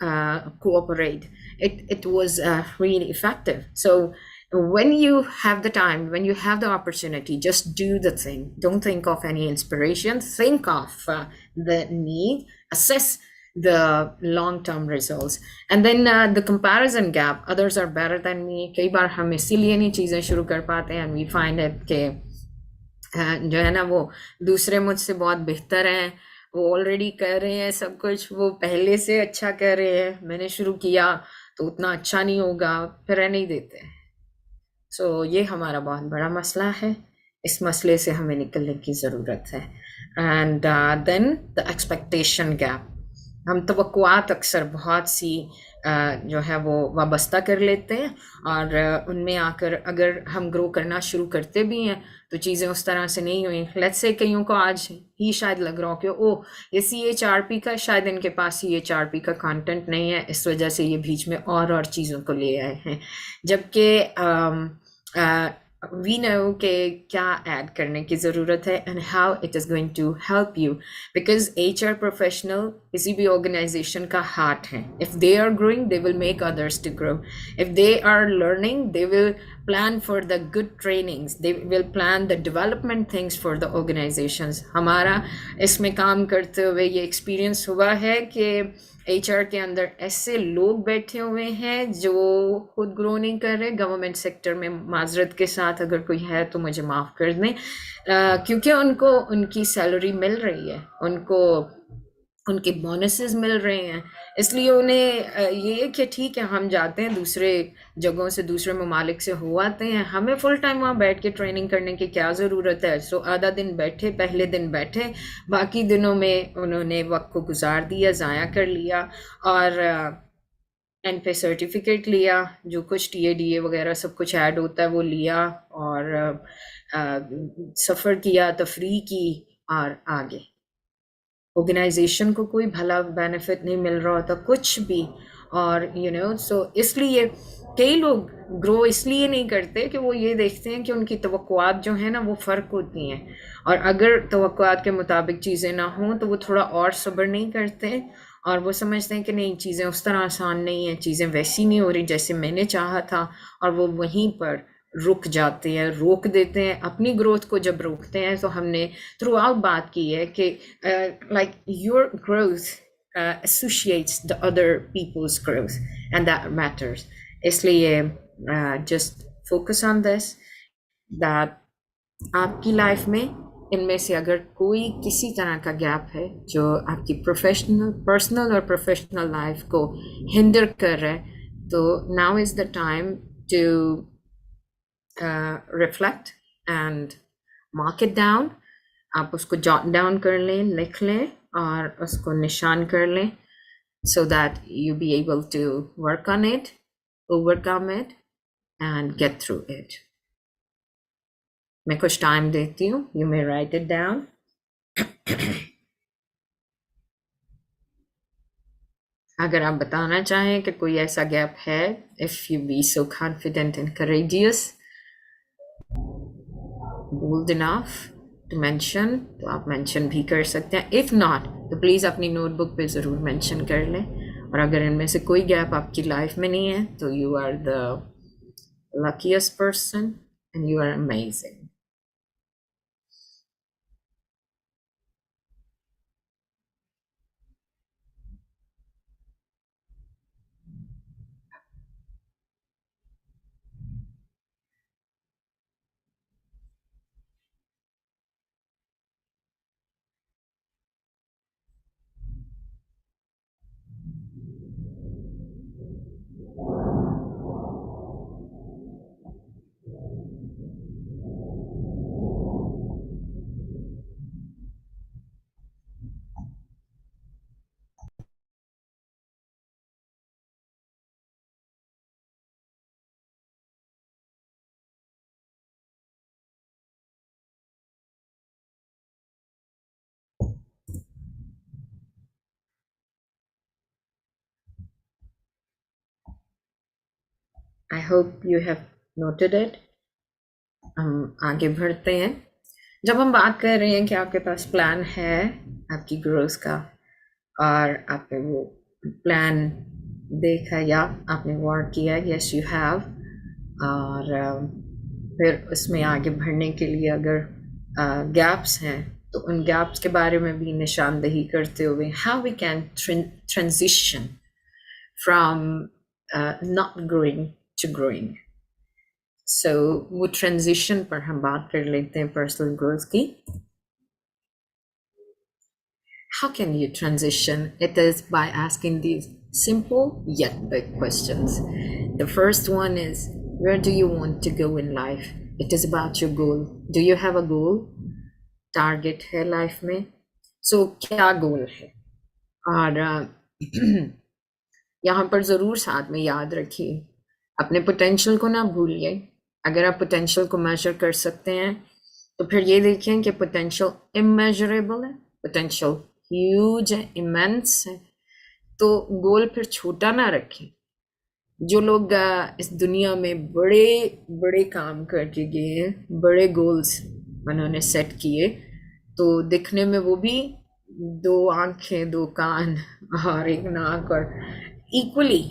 cooperate, it was really effective. So when you have the time, when you have the opportunity, just do the thing. Don't think of any inspiration. Think of the need, assess the long-term results. And then the comparison gap. Others are better than me. कई बार हम इसीलिए नहीं चीज़ें शुरू कर पाते हैं, and we find it कि जो है ना वो दूसरे मुझसे बहुत बेहतर हैं, वो ऑलरेडी कर रहे हैं सब कुछ, वो पहले से अच्छा कर रहे हैं, मैंने शुरू किया तो उतना अच्छा नहीं होगा, फिर नहीं देते. सो ये हमारा बहुत बड़ा मसला है, इस मसले से हमें निकलने की ज़रूरत है. And then the expectation gap. हम तवक्कुआत अक्सर बहुत सी जो है वो वाबस्ता कर लेते हैं, और उनमें आकर अगर हम ग्रो करना शुरू करते भी हैं तो चीज़ें उस तरह से नहीं हुई. लेट्स से कईयों को आज ही शायद लग रहा हो कि ओ ये CHRP का, शायद इनके पास CHRP का कंटेंट नहीं है, इस वजह से ये बीच में और चीज़ों को ले आए हैं, जबकि we know कि क्या ऐड करने की ज़रूरत है and how it is going to help you, because HR professional किसी भी organization का heart है. If they are growing, they will make others to grow. If they are learning, they will plan for the good trainings, they will plan the development things for the organizations. हमारा इसमें काम करते हुए ये experience हुआ है कि HR के अंदर ऐसे लोग बैठे हुए हैं जो खुद ग्रो नहीं कर रहे। गवर्नमेंट सेक्टर में माजरत के साथ अगर कोई है तो मुझे माफ़ कर दें, क्योंकि उनको उनकी सैलरी मिल रही है, उनको उनके बोनसेस मिल रहे हैं, इसलिए उन्हें ये कि ठीक है हम जाते हैं दूसरे जगहों से, दूसरे ममालिक से हो आते हैं, हमें फुल टाइम वहाँ बैठ के ट्रेनिंग करने की क्या ज़रूरत है। सो आधा दिन बैठे, पहले दिन बैठे, बाकी दिनों में उन्होंने वक्त को गुजार दिया, ज़ाया कर लिया और एंड पे सर्टिफिकेट लिया, जो कुछ TADA वगैरह सब कुछ ऐड होता है वो लिया और सफ़र किया, तफरी की और आगे। ऑर्गेनाइजेशन को कोई भला बेनिफिट नहीं मिल रहा होता कुछ भी, और सो इसलिए कई लोग ग्रो इसलिए नहीं करते कि वो ये देखते हैं कि उनकी तवक्कुआत जो है ना वो फ़र्क होती हैं, और अगर तवक्कुआत के मुताबिक चीज़ें ना हों तो वो थोड़ा और सब्र नहीं करते और वो समझते हैं कि नहीं, चीज़ें उस तरह आसान नहीं हैं, चीज़ें वैसी नहीं हो रही जैसे मैंने चाहा था, और वो वहीं पर रुक जाते हैं, रोक देते हैं अपनी ग्रोथ को। जब रोकते हैं तो हमने थ्रू आउट बात की है कि like your growth associates the other people's growth and that matters. इसलिए just focus on this, that आपकी लाइफ में इनमें से अगर कोई किसी तरह का गैप है जो आपकी पर्सनल और प्रोफेशनल लाइफ को हिंडर कर रहा है, तो now is the time to reflect and mark it down. आप उसको jot down कर लें, लिख लें और उसको निशान कर लें, so that you be able to work on it, overcome it and get through it. मैं कुछ टाइम देती हूँ, you may write it down. अगर आप बताना चाहें कि कोई ऐसा गैप है, if you be so confident and courageous, bold enough to mention, तो आप मेंशन भी कर सकते हैं। इफ़ नॉट तो प्लीज़ अपनी नोटबुक पे ज़रूर मेंशन कर लें, और अगर इनमें से कोई गैप आपकी लाइफ में नहीं है तो you are the luckiest person and you are amazing. I hope you have noted it. हम आगे बढ़ते हैं। जब हम बात कर रहे हैं कि आपके पास प्लान है आपकी ग्रोथ का, और आपने वो प्लान देखा या आपने वर्क किया, यस यू हैव, और फिर उसमें आगे बढ़ने के लिए अगर गैप्स हैं तो उन गैप्स के बारे में भी निशानदेही करते हुए how we can transition from not growing to growing. So वो ट्रांजिशन पर हम बात कर लेते हैं पर्सनल ग्रोथ की। How can you transition? It is by asking these simple yet big questions. The first one is, where do you want to go in life? It is about your goal. Do you have a goal? Target है life में? So क्या goal है? और यहाँ पर ज़रूर साथ में याद रखिए, अपने पोटेंशियल को ना भूलिए। अगर आप पोटेंशियल को मेजर कर सकते हैं तो फिर ये देखें कि पोटेंशियल इमेजरेबल है, पोटेंशियल ह्यूज है, इमेंस है, तो गोल फिर छोटा ना रखें। जो लोग इस दुनिया में बड़े बड़े काम करके गए हैं, बड़े गोल्स उन्होंने सेट किए, तो दिखने में वो भी 2 आंखें 2 कान और 1 नाक और equally,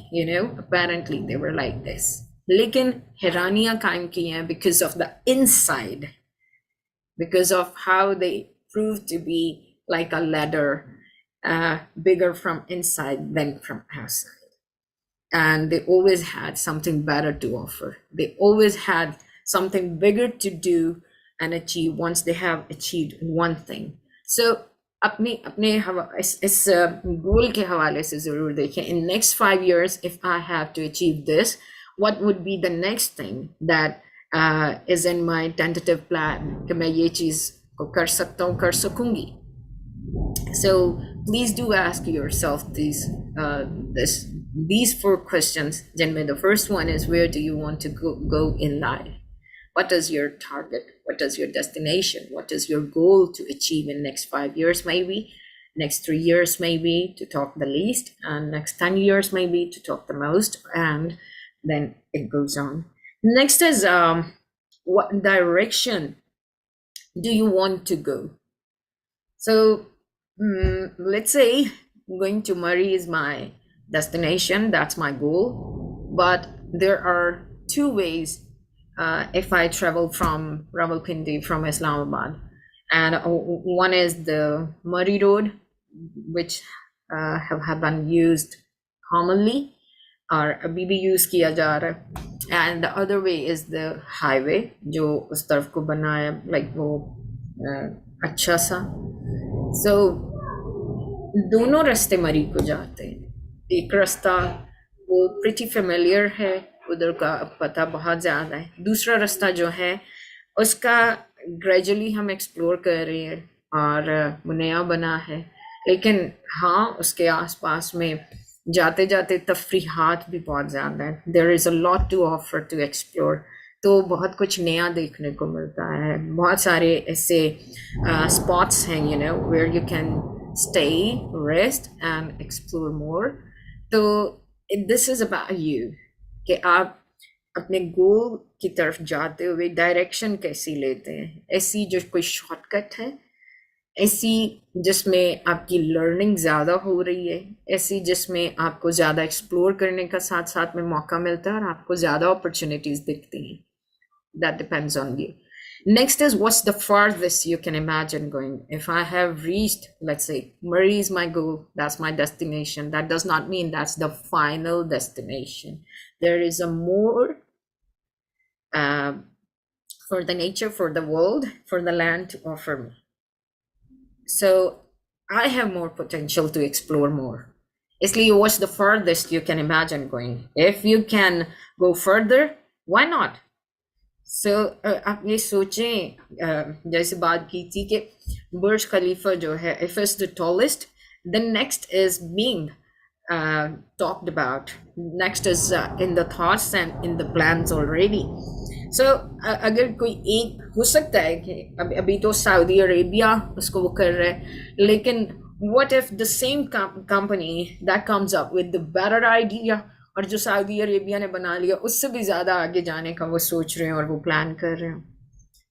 apparently they were like this, लेकिन हैरानियां कायम की हैं because of the inside, because of how they prove to be like a ladder, bigger from inside than from outside. And they always had something better to offer. They always had something bigger to do and achieve once they have achieved one thing. So अपने अपने इस गोल के हवाले से जरूर देखें, in next 5 years if I have to achieve this, what would be the next thing that is in my tentative plan कि मैं ये चीज को कर सकता हूँ, कर सकूंगी. So please do ask yourself these 4 questions. Janme, the first one is, where do you want to go in life? What is your target? What is your destination? What is your goal to achieve in next 5 years, maybe next 3 years, maybe to talk the least, and next 10 years, maybe to talk the most, and then it goes on. Next is what direction do you want to go? So let's say going to Murray is my destination, that's my goal, but there are 2 ways if I travel from Rawalpindi, from Islamabad, and one is the Murray Road, which have been used commonly or abhi bhi use kiya ja raha hai, and the other way is the highway जो उस तरफ को बना है, like वो अच्छा सा. So दोनों रास्ते मरी को जाते हैं. एक रास्ता वो pretty familiar है, उधर का पता बहुत ज़्यादा है. दूसरा रास्ता जो है उसका gradually हम explore कर रहे हैं और वो नया बना है, लेकिन हाँ उसके आसपास में जाते जाते तफरीहात भी बहुत ज़्यादा है. There is a lot to offer to explore. तो बहुत कुछ नया देखने को मिलता है. बहुत सारे ऐसे spots हैं, you know, where you can stay, rest and explore more. तो this is about you, कि आप अपने गोल की तरफ जाते हुए डायरेक्शन कैसी लेते हैं. ऐसी जो कोई शॉर्टकट है, ऐसी जिसमें आपकी लर्निंग ज़्यादा हो रही है, ऐसी जिसमें आपको ज़्यादा एक्सप्लोर करने का साथ साथ में मौका मिलता है और आपको ज़्यादा अपॉर्चुनिटीज़ दिखती हैं. That depends on you. Next is, what's the farthest you can imagine going? If I have reached, let's say, Murray is my goal, that's my destination. That does not mean that's the final destination. There is a more for the nature, for the world, for the land to offer me. So I have more potential to explore more. Isliye, what's the farthest you can imagine going? If you can go further, why not? So आप ये सोचें, जैसे बात की थी कि बुर्ज खलीफा जो है, if it's the tallest, then next is being talked about. Next is in the thoughts and in the plans already. So अगर कोई एक हो सकता है कि अभी तो सऊदी अरेबिया उसको वो कर रहा है, लेकिन what if the same company that comes up with the better idea, और जो सऊदी अरेबिया ने बना लिया उससे भी ज़्यादा आगे जाने का वो सोच रहे हैं और वो प्लान कर रहे हैं.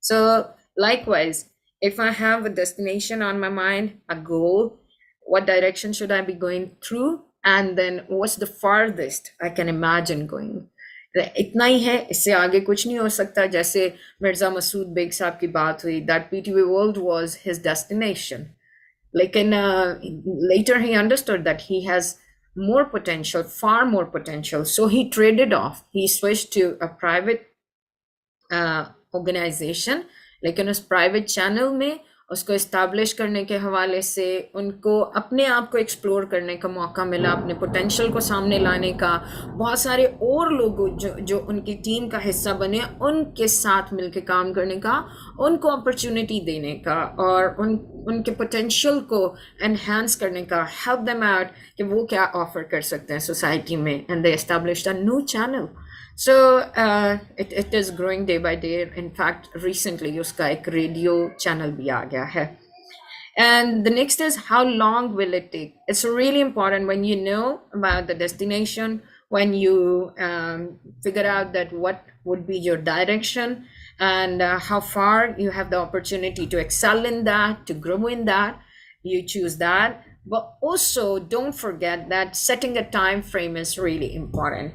So likewise, if I have a destination on my mind, a goal, what direction should I be going through, and then what's the farthest I can imagine going. इतना ही है, इससे आगे कुछ नहीं हो सकता. जैसे मिर्ज़ा मसूद बेग साहब की बात हुई, that PTV World was his destination, लेकिन later he understood that he has more potential, far more potential. So he traded off. He switched to a private organization. लेकिन उस private channel में उसको establish करने के हवाले से उनको अपने आप को explore करने का मौका मिला, अपने potential को सामने लाने का. बहुत सारे और लोग जो उनकी टीम का हिस्सा बने, उनके साथ मिलके काम करने का, उनको opportunity देने का और उनके potential को enhance करने का, help them out कि वो क्या offer कर सकते हैं society में. And they established a new channel. So it is growing day by day. In fact, recently उसका एक radio channel भी आ गया है. And the next is, how long will it take? It's really important when you know about the destination, when you figure out that what would be your direction and how far you have the opportunity to excel in that, to grow in that, you choose that. But also don't forget that setting a time frame is really important.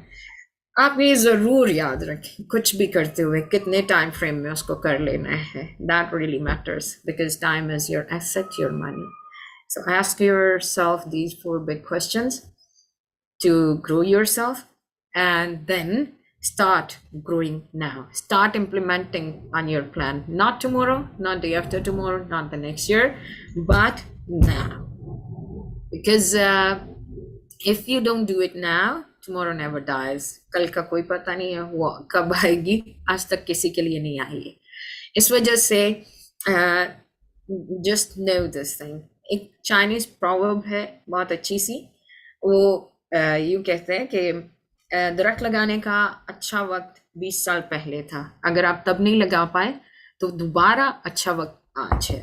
आप ये जरूर याद रखें कुछ भी करते हुए कितने टाइम फ्रेम में उसको कर लेना है. That really matters because time is your asset, your money. So ask yourself these 4 big questions to grow yourself, and then start growing now. Start implementing on your plan. Not tomorrow, not day after tomorrow, not the next year, but now. Because if you don't do it now, tomorrow never dies. कल का कोई पता नहीं है वो कब आएगी, आज तक किसी के लिए नहीं आई है. इस वजह से just know this thing. एक चाइनीज प्रोवर्ब है बहुत अच्छी सी, वो यूं कहते हैं कि दरख्त लगाने का अच्छा वक्त 20 साल पहले था, अगर आप तब नहीं लगा पाए तो दोबारा अच्छा वक्त आज है,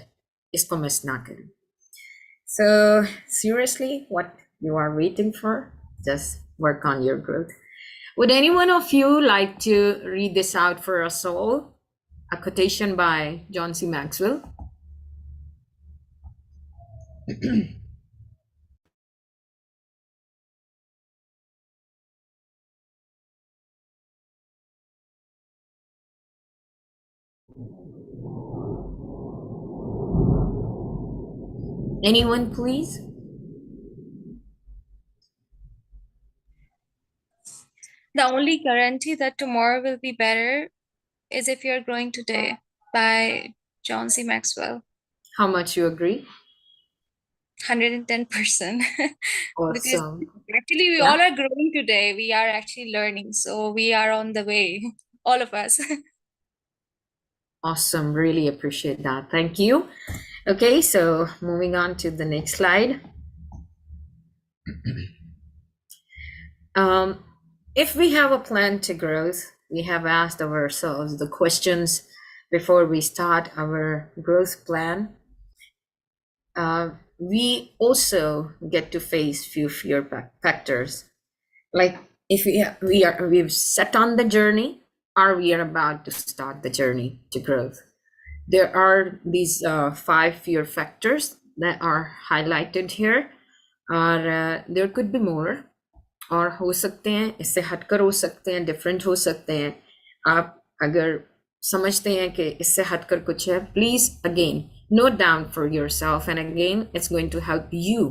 इसको मिस ना करें. So seriously, what you are waiting for? Just work on your growth. Would any one of you like to read this out for us all? A quotation by John C. Maxwell. Anyone, please? The only guarantee that tomorrow will be better is if you're growing today, by John C. Maxwell. How much you agree? 110%. Because Awesome. actually we all are growing today. We are actually learning. So we are on the way, all of us. Awesome. Really appreciate that. Thank you. Okay, so moving on to the next slide. If we have a plan to growth, we have asked ourselves the questions before we start our growth plan. We also get to face few fear factors, like if we've set on the journey, or we are about to start the journey to growth. There are these 5 fear factors that are highlighted here, or there could be more, और हो सकते हैं इससे हटकर हो सकते हैं, different हो सकते हैं. आप अगर समझते हैं कि इससे हटकर कुछ है, please again note down for yourself, and again it's going to help you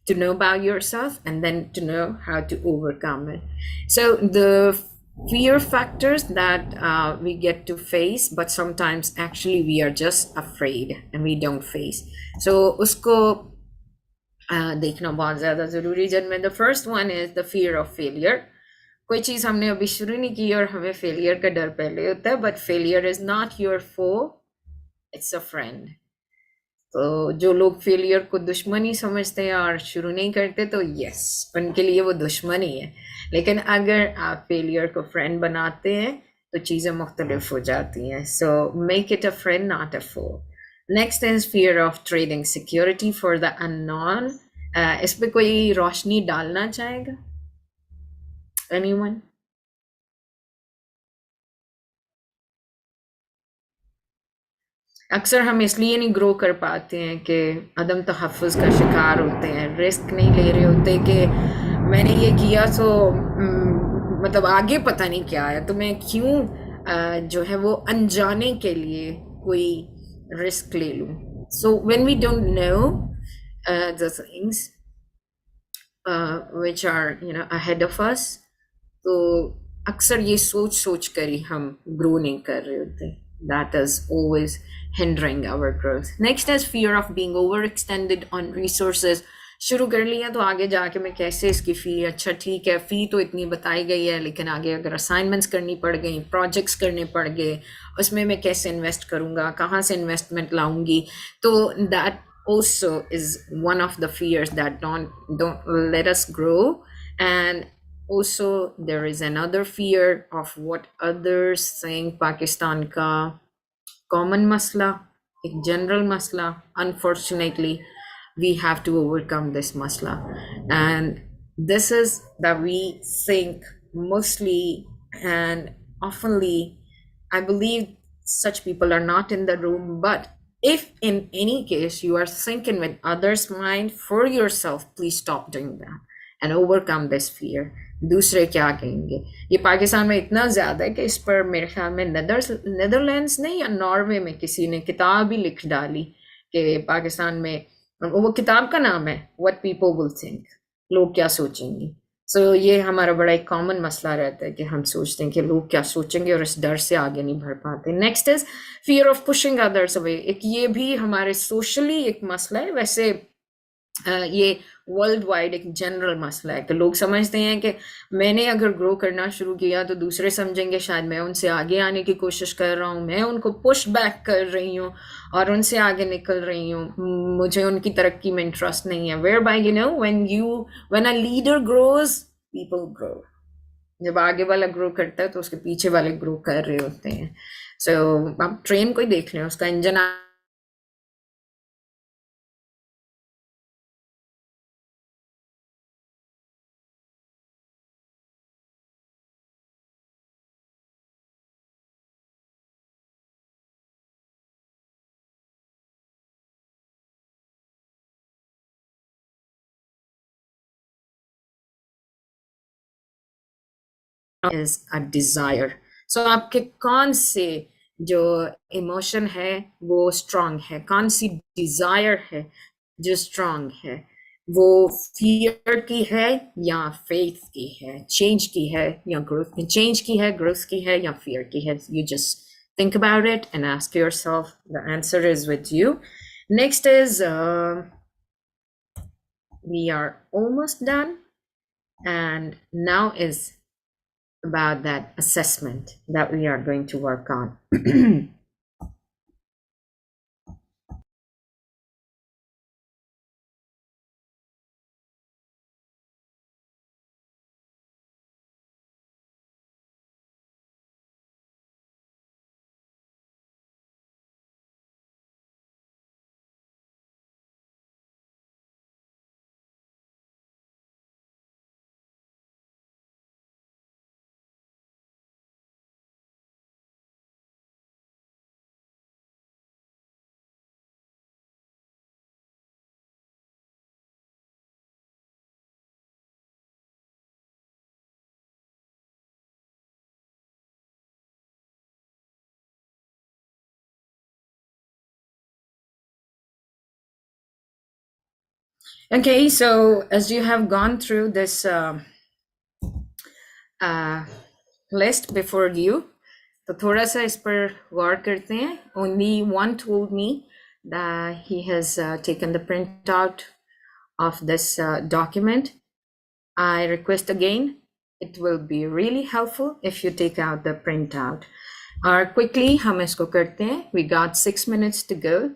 to know about yourself and then to know how to overcome it. So the fear factors that we get to face, but sometimes actually we are just afraid and we don't face. So usko देखना बहुत ज्यादा जरूरी. जिनमें the first one is the fear of failure. कोई चीज हमने अभी शुरू नहीं की और हमें फेलियर का डर पहले होता है, but failure is not your foe, it's a friend. तो जो लोग फेलियर को दुश्मनी समझते हैं और शुरू नहीं करते, तो यस, उनके लिए वो दुश्मनी है. लेकिन अगर आप फेलियर को फ्रेंड बनाते हैं तो चीजें मुख्तलिफ हो जाती हैं. So make it a friend, not a foe. Next is fear of trading security for the unknown. इस पे कोई रोशनी डालना चाहेगा? एनीवन? अक्सर हम इसलिए नहीं ग्रो कर पाते हैं कि अदम तहफ़्फ़ुज़ का शिकार होते हैं, रिस्क नहीं ले रहे होते कि मैंने ये किया तो मतलब आगे पता नहीं क्या है, तो मैं क्यों जो है वो अनजाने के लिए कोई रिस्क ले लूं. So when we don't know the things which are ahead of us, तो अक्सर ये सोच कर ही हम ग्रो नहीं कर रहे होते. That is always hindering our growth. Next is fear of being overextended on resources. शुरू कर लिया तो आगे जाके मैं कैसे इसकी फ़ी, अच्छा ठीक है फ़ी तो इतनी बताई गई है, लेकिन आगे अगर असाइनमेंट्स करनी पड़ गई, प्रोजेक्ट्स करने पड़ गए, उसमें मैं कैसे इन्वेस्ट करूँगा, कहाँ से इन्वेस्टमेंट लाऊंगी. तो that also is one of the fears that don't let us grow. And also there is another fear of what others think Pakistan ka common masla, a general masla. Unfortunately, we have to overcome this masla, and this is that we think mostly and oftenly. I believe such people are not in the room, but if in any case you are thinking with others' mind for yourself, please stop doing that and overcome this fear. दूसरे क्या कहेंगे। ये पाकिस्तान में इतना ज़्यादा है कि इस पर मेरे ख्याल में नेदरलैंड्स ने या नॉर्वे में किसी ने किताब ही लिख डाली कि पाकिस्तान में, वो किताब का नाम है व्हाट पीपल विल थिंक, लोग क्या सोचेंगे। सो ये हमारा बड़ा एक कॉमन मसला रहता है कि हम सोचते हैं कि लोग क्या सोचेंगे और इस डर से आगे नहीं बढ़ पाते। Next is fear of pushing others away. एक ये भी हमारे सोशली एक मसला है, वैसे ये वर्ल्ड वाइड एक जनरल मसला है कि लोग समझते हैं कि मैंने अगर ग्रो करना शुरू किया तो दूसरे समझेंगे शायद मैं उनसे आगे आने की कोशिश कर रहा हूँ, मैं उनको पुश बैक कर रही हूँ और उनसे आगे निकल रही हूँ, मुझे उनकी तरक्की में इंटरेस्ट नहीं है। Whereby you know when a leader grows people grow. जब आगे वाला ग्रो करता है तो उसके पीछे वाले ग्रो कर रहे होते हैं। सो आप ट्रेन को ही देख लें, उसका engine is a desire. So आपके कौन से जो इमोशन है वो स्ट्रांग है, कौन सी डिजायर है जो स्ट्रांग है, वो फियर की है या फेथ की है, चेंज की है या ग्रोथ, चेंज की है, ग्रोथ की है या फियर की है। You just think about it and ask yourself. The answer is with you. Next is we are almost done, and now is about that assessment that we are going to work on. Okay, so as you have gone through this list before you, तो थोड़ा सा इस पर गौर करते हैं. Only one told me that he has taken the printout of this document. I request again, it will be really helpful if you take out the printout. Quickly हम इसको करते हैं. We got 6 minutes to go.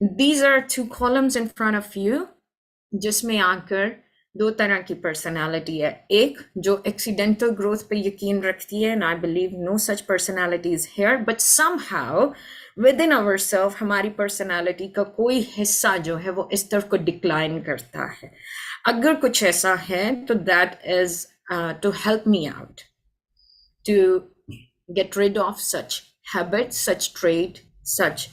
These are 2 columns in front of you, जिसमें आकर 2 तरह की personality है. एक जो एक्सीडेंटल ग्रोथ पे यकीन रखती है, and I believe no such personality is here, but somehow within ourselves हमारी पर्सनालिटी का कोई हिस्सा जो है वो इस तरफ को डिक्लाइन करता है. अगर कुछ ऐसा है तो that is to help me out, to get rid of such habits, such trait, such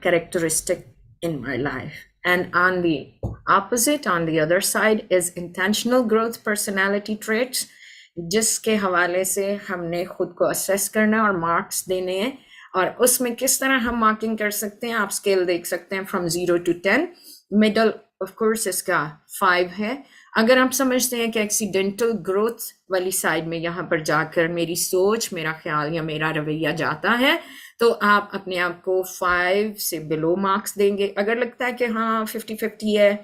characteristic in my life. And on the opposite, on the other side, is intentional growth personality traits, जिसके हवाले से हमने खुद को assess करना और marks देने हैं. और उसमें किस तरह हम मार्किंग कर सकते हैं, आप स्केल देख सकते हैं from 0 to 10. Middle of course इसका 5 है. अगर आप समझते हैं कि एक्सीडेंटल ग्रोथ वाली साइड में यहाँ पर जाकर मेरी सोच, मेरा ख्याल या मेरा रवैया जाता है, तो आप अपने आप को 5 से बिलो मार्क्स देंगे. अगर लगता है कि हाँ 50-50 है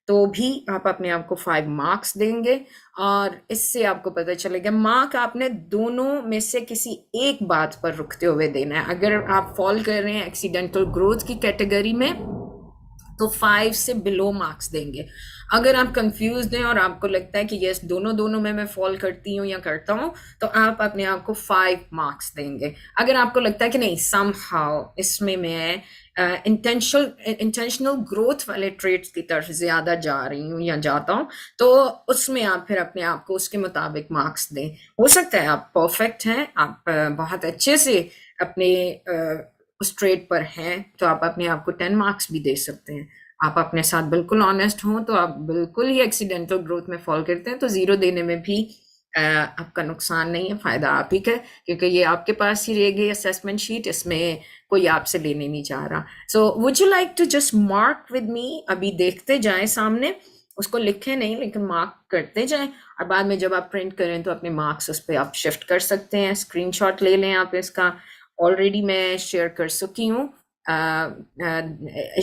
तो भी आप अपने आप को 5 मार्क्स देंगे. और इससे आपको पता चलेगा मार्क आपने दोनों में से किसी एक बात पर रुकते हुए देना है. अगर आप फॉल कर रहे हैं एक्सीडेंटल ग्रोथ की कैटेगरी में तो 5 से बिलो मार्क्स देंगे. अगर आप कंफ्यूज हैं और आपको लगता है कि यस दोनों में मैं फॉल करती हूँ या करता हूँ, तो आप अपने आप को 5 मार्क्स देंगे. अगर आपको लगता है कि नहीं समहाउ इसमें मैं इंटेंशनल ग्रोथ वाले ट्रेट्स की तरफ ज्यादा जा रही हूँ या जाता हूँ, तो उसमें आप फिर अपने आप को उसके मुताबिक मार्क्स दें. हो सकता है आप परफेक्ट हैं, आप बहुत अच्छे से अपने उस ट्रेड पर हैं, तो आप अपने आप को 10 मार्क्स भी दे सकते हैं. आप अपने साथ बिल्कुल ऑनेस्ट हो तो आप बिल्कुल ही एक्सीडेंटल ग्रोथ में फॉल करते हैं, तो जीरो देने में भी आपका नुकसान नहीं है, फायदा आप ही का, क्योंकि ये आपके पास ही रहेगी असेसमेंट शीट, इसमें कोई आपसे लेने नहीं चाह रहा। So would you like to just mark with me, अभी देखते जाएं सामने, उसको लिखे नहीं लेकिन मार्क करते जाएं, और बाद में जब आप प्रिंट करें तो अपने मार्क्स उस पर आप शिफ्ट कर सकते हैं, स्क्रीनशॉट ले लें आप इसका। ऑलरेडी मैं शेयर कर चुकी हूँ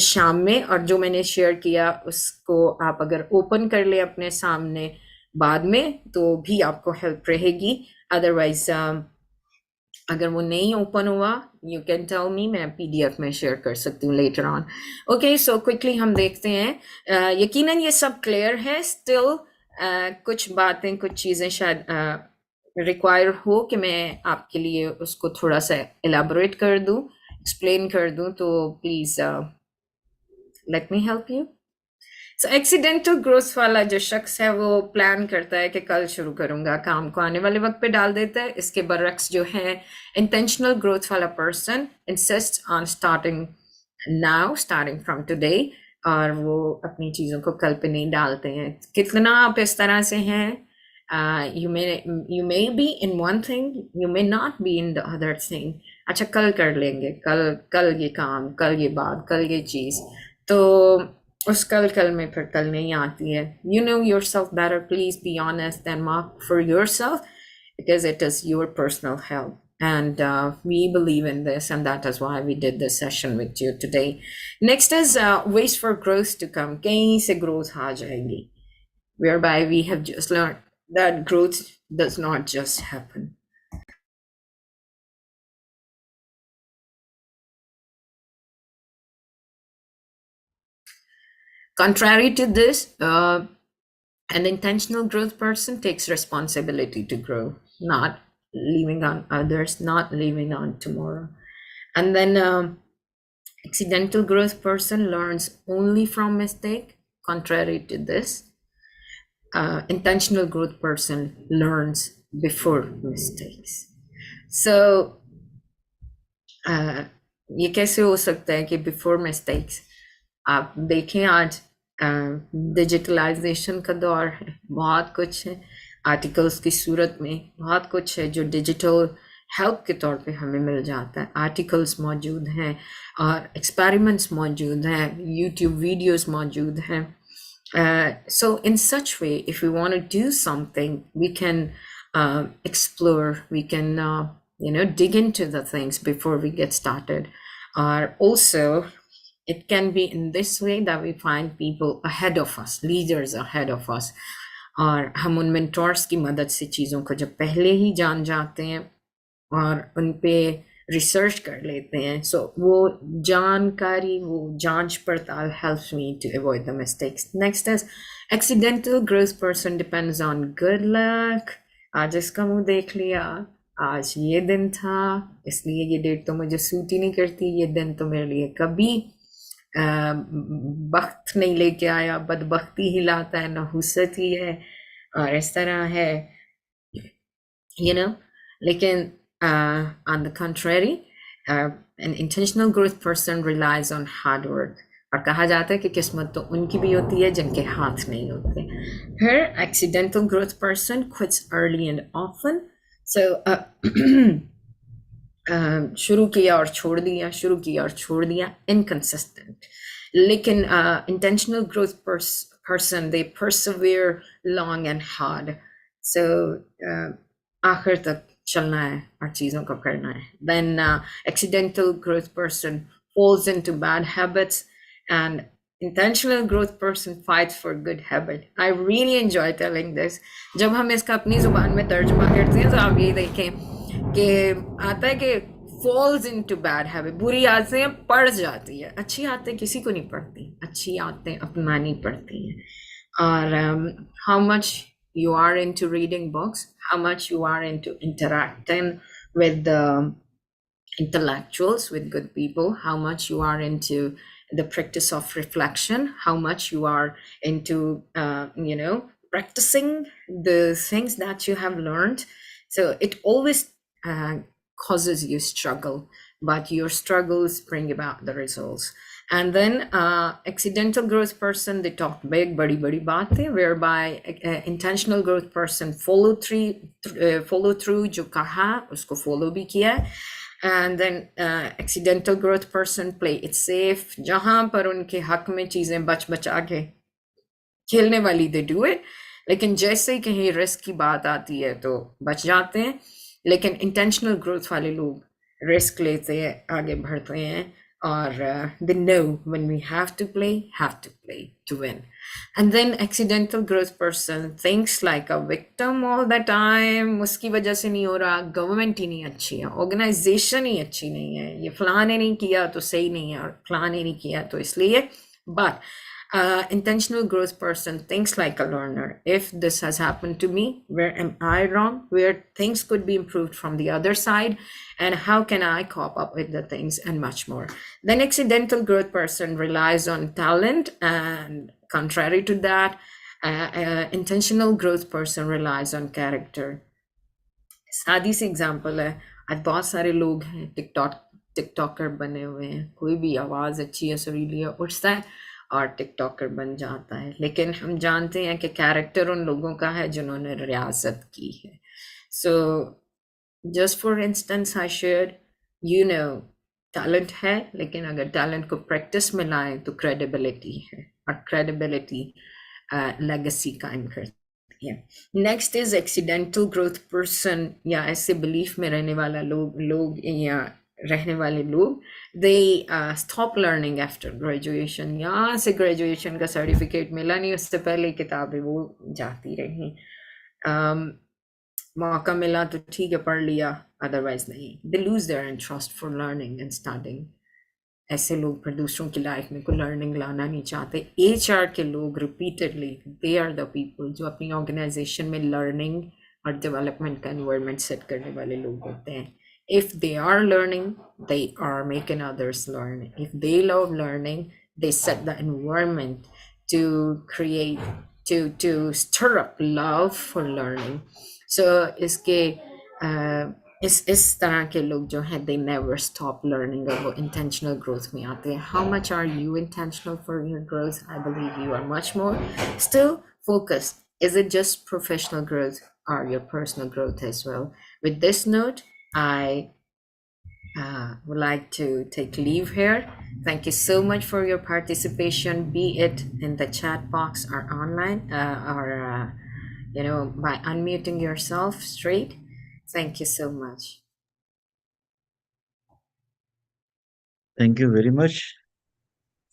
शाम में, और जो मैंने शेयर किया उसको आप अगर ओपन कर ले अपने सामने बाद में तो भी आपको हेल्प रहेगी। अदरवाइज अगर वो नहीं ओपन हुआ, यू कैन टेल मी, मैं पीडीएफ में शेयर कर सकती हूँ later on. Okay, so quickly हम देखते हैं। यकीनन ये सब क्लियर है, स्टिल कुछ बातें, कुछ चीज़ें शायद रिक्वायर हो कि मैं आपके लिए उसको थोड़ा सा एलाबोरेट कर दूँ, एक्सप्लेन कर दूँ, तो please let me help you. So accidental growth वाला जो शख्स है वो प्लान करता है कि कल शुरू करूंगा, काम को आने वाले वक्त पे डाल देता है। इसके बरक्स जो है इंटेंशनल ग्रोथ वाला person insist on starting now, starting from today, और वो अपनी चीज़ों को कल पे नहीं डालते हैं। कितना आप इस तरह से हैं, you may be in one thing, you may not be in the other thing। अच्छा कल कर लेंगे, कल ये काम, कल ये बात, कल ये चीज़, तो उस कल में फिर कल नहीं आती है। You know yourself better, please be honest and mark for yourself, because it is your personal health, and we believe in this, and that is why we did this session with you today. Next is ways for growth to come। कहीं से growth आ जाएगी, whereby we have just learned that growth does not just happen। Contrary to this, an intentional growth person takes responsibility to grow, not leaving on others, not leaving on tomorrow. And then accidental growth person learns only from mistake. Contrary to this, intentional growth person learns before mistakes। So ये कैसे हो सकता है कि before mistakes? आप देखें आज digitalisation का दौर है, बहुत कुछ है, आर्टिकल्स की सूरत में बहुत कुछ है जो डिजिटल हेल्प के तौर पे हमें मिल जाता है। आर्टिकल्स मौजूद हैं और एक्सपेरिमेंट्स मौजूद हैं, यूट्यूब वीडियोस मौजूद हैं। So in such way, if we want to do something, we can explore, we can dig into the things before we get started, or also it can be in this way that we find people ahead of us, leaders ahead of us, और हम उन mentors की मदद से चीज़ों को जब पहले ही जान जाते हैं और उन पे रिसर्च कर लेते हैं, सो वो जानकारी, वो जांच पड़ताल helps me to avoid the mistakes। Next is accidental growth person depends on good luck। आज इसका मुंह देख लिया, आज ये दिन था इसलिए ये डेट तो मुझे सूट ही नहीं करती, ये दिन तो मेरे लिए कभी बख्त नहीं लेके आया, बदबख्ती ही लाता है, नहुसत ही है, और इस तरह है, लेकिन on the contrary, an intentional growth person relies on hard work, और कहा जाता है कि किस्मत तो उनकी भी होती है जिनके हाथ नहीं होते। फिर accidental growth person quits early and often। So शुरू किया और छोड़ दिया, शुरू किया और छोड़ दिया, inconsistent। लेकिन intentional growth person, they persevere long and hard। So आखिर तक चलना है और चीज़ों को करना है। Then accidental growth person falls into bad habits, and intentional growth person fights for good habit। I really enjoy telling this। जब हम इसका अपनी जुबान में तर्जुमा करते हैं तो आप ये देखें कि आता है कि falls into bad habit, बुरी आदतें पड़ जाती है, अच्छी आदतें किसी को नहीं पड़ती, अच्छी आदतें अपनानी पड़ती हैं। और how much you are into reading books, how much you are into interacting with the intellectuals, with good people, how much you are into the practice of reflection, how much you are into practicing the things that you have learned. So it always causes you struggle, but your struggles bring about the results। And then accidental growth person, they talk big, badi baatein, whereby intentional growth person follow through, जो कहा उसको follow भी किया. And then accidental growth person play it safe, जहां पर उनके हक में चीजें बचा के खेलने वाली दे डू इट, लेकिन जैसे ही कहीं रिस्क की बात आती है तो बच जाते हैं. लेकिन इंटेंशनल ग्रोथ वाले लोग रिस्क लेते हैं, आगे बढ़ते हैं, और they know when we have to play to win. And then accidental growth person thinks like a victim all the time. उसकी वजह से नहीं हो रहा, गवर्नमेंट ही नहीं अच्छी है, ऑर्गेनाइजेशन ही अच्छी नहीं है, ये फलां ने नहीं किया तो सही नहीं है, और फलां ने नहीं किया तो इसलिए. But intentional growth person thinks like a learner. If this has happened to me, where am I wrong? Where things could be improved from the other side? And how can I cope up with the things, and much more. Then accidental growth person relies on talent, and contrary to that, intentional growth person relies on character. सादी सी example है, आज बहुत सारे लोग हैं TikToker बने हुए हैं, कोई भी आवाज़ अच्छी है, सुरीली है, उठता है और टिकटॉकर बन जाता है. लेकिन हम जानते हैं कि कैरेक्टर उन लोगों का है जिन्होंने रियाजत की है. So just for instance I shared, you know, talent है, लेकिन अगर टैलेंट को प्रैक्टिस में लाएं तो क्रेडिबिलिटी है, और क्रेडिबिलिटी लेगेसी कायम करती है. Next is accidental growth person, या ऐसे बिलीफ में रहने वाला लोग या रहने वाले लोग, they stop learning after graduation. यहाँ से ग्रेजुएशन का सर्टिफिकेट मिला नहीं, उससे पहले किताबें वो जाती रही. मौका मिला तो ठीक है पढ़ लिया, अदरवाइज नहीं. They lose their interest for learning and studying. ऐसे लोग फिर दूसरों की लाइफ में कोई लर्निंग लाना नहीं चाहते. HR के लोग repeatedly, they are the people जो अपनी ऑर्गेनाइजेशन में लर्निंग और डेवलपमेंट का एनवायरनमेंट सेट करने वाले लोग होते हैं. If they are learning, they are making others learn. If they love learning, they set the environment to create, to stir up love for learning. So इसके इस तरह के लोग जो हैं, they never stop learning, और वो intentional growth में आते हैं. How much are you intentional for your growth? I believe you are much more. Still focused. Is it just professional growth or your personal growth as well? With this note, I would like to take leave here. Thank you so much for your participation, be it in the chat box or online, or by unmuting yourself straight. Thank you so much. Thank you very much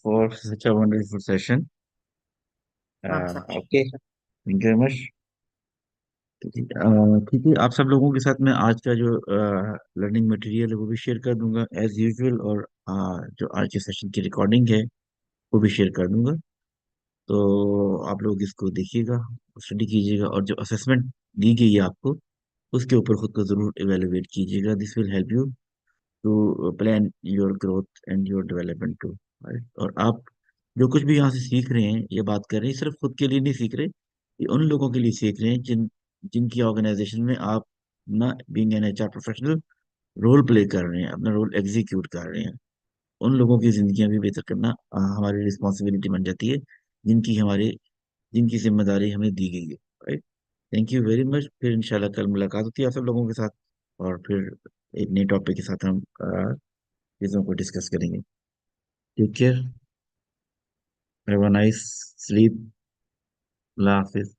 for such a wonderful session. My pleasure. Okay, thank you very much. ठीक है, आप सब लोगों के साथ मैं आज का जो लर्निंग मटेरियल है वो भी शेयर कर दूंगा एज यूजुअल, और जो आज के सेशन की रिकॉर्डिंग है वो भी शेयर कर दूंगा. तो आप लोग इसको देखिएगा, स्टडी कीजिएगा, और जो असेसमेंट दी गई है आपको उसके ऊपर खुद को जरूर एवेलुएट कीजिएगा. This will help you to plan your growth and your development too. और आप जो कुछ भी यहाँ से सीख रहे हैं, ये बात कर रहे हैं, सिर्फ खुद के लिए नहीं सीख रहे, ये उन लोगों के लिए सीख रहे हैं जिनकी ऑर्गेनाइजेशन में आप ना being an HR professional role play कर रहे हैं, अपना रोल एग्जीक्यूट कर रहे हैं. उन लोगों की जिंदगियां भी बेहतर करना हमारी रिस्पॉन्सिबिलिटी बन जाती है, जिनकी जिम्मेदारी हमें दी गई है. Right. Thank you very much. फिर इंशाल्लाह कल मुलाकात होती है आप सब लोगों के साथ, और फिर एक नए टॉपिक के साथ हम चीज़ों को डिस्कस करेंगे. Take care, have a nice sleep. अल्लाह हाफिज.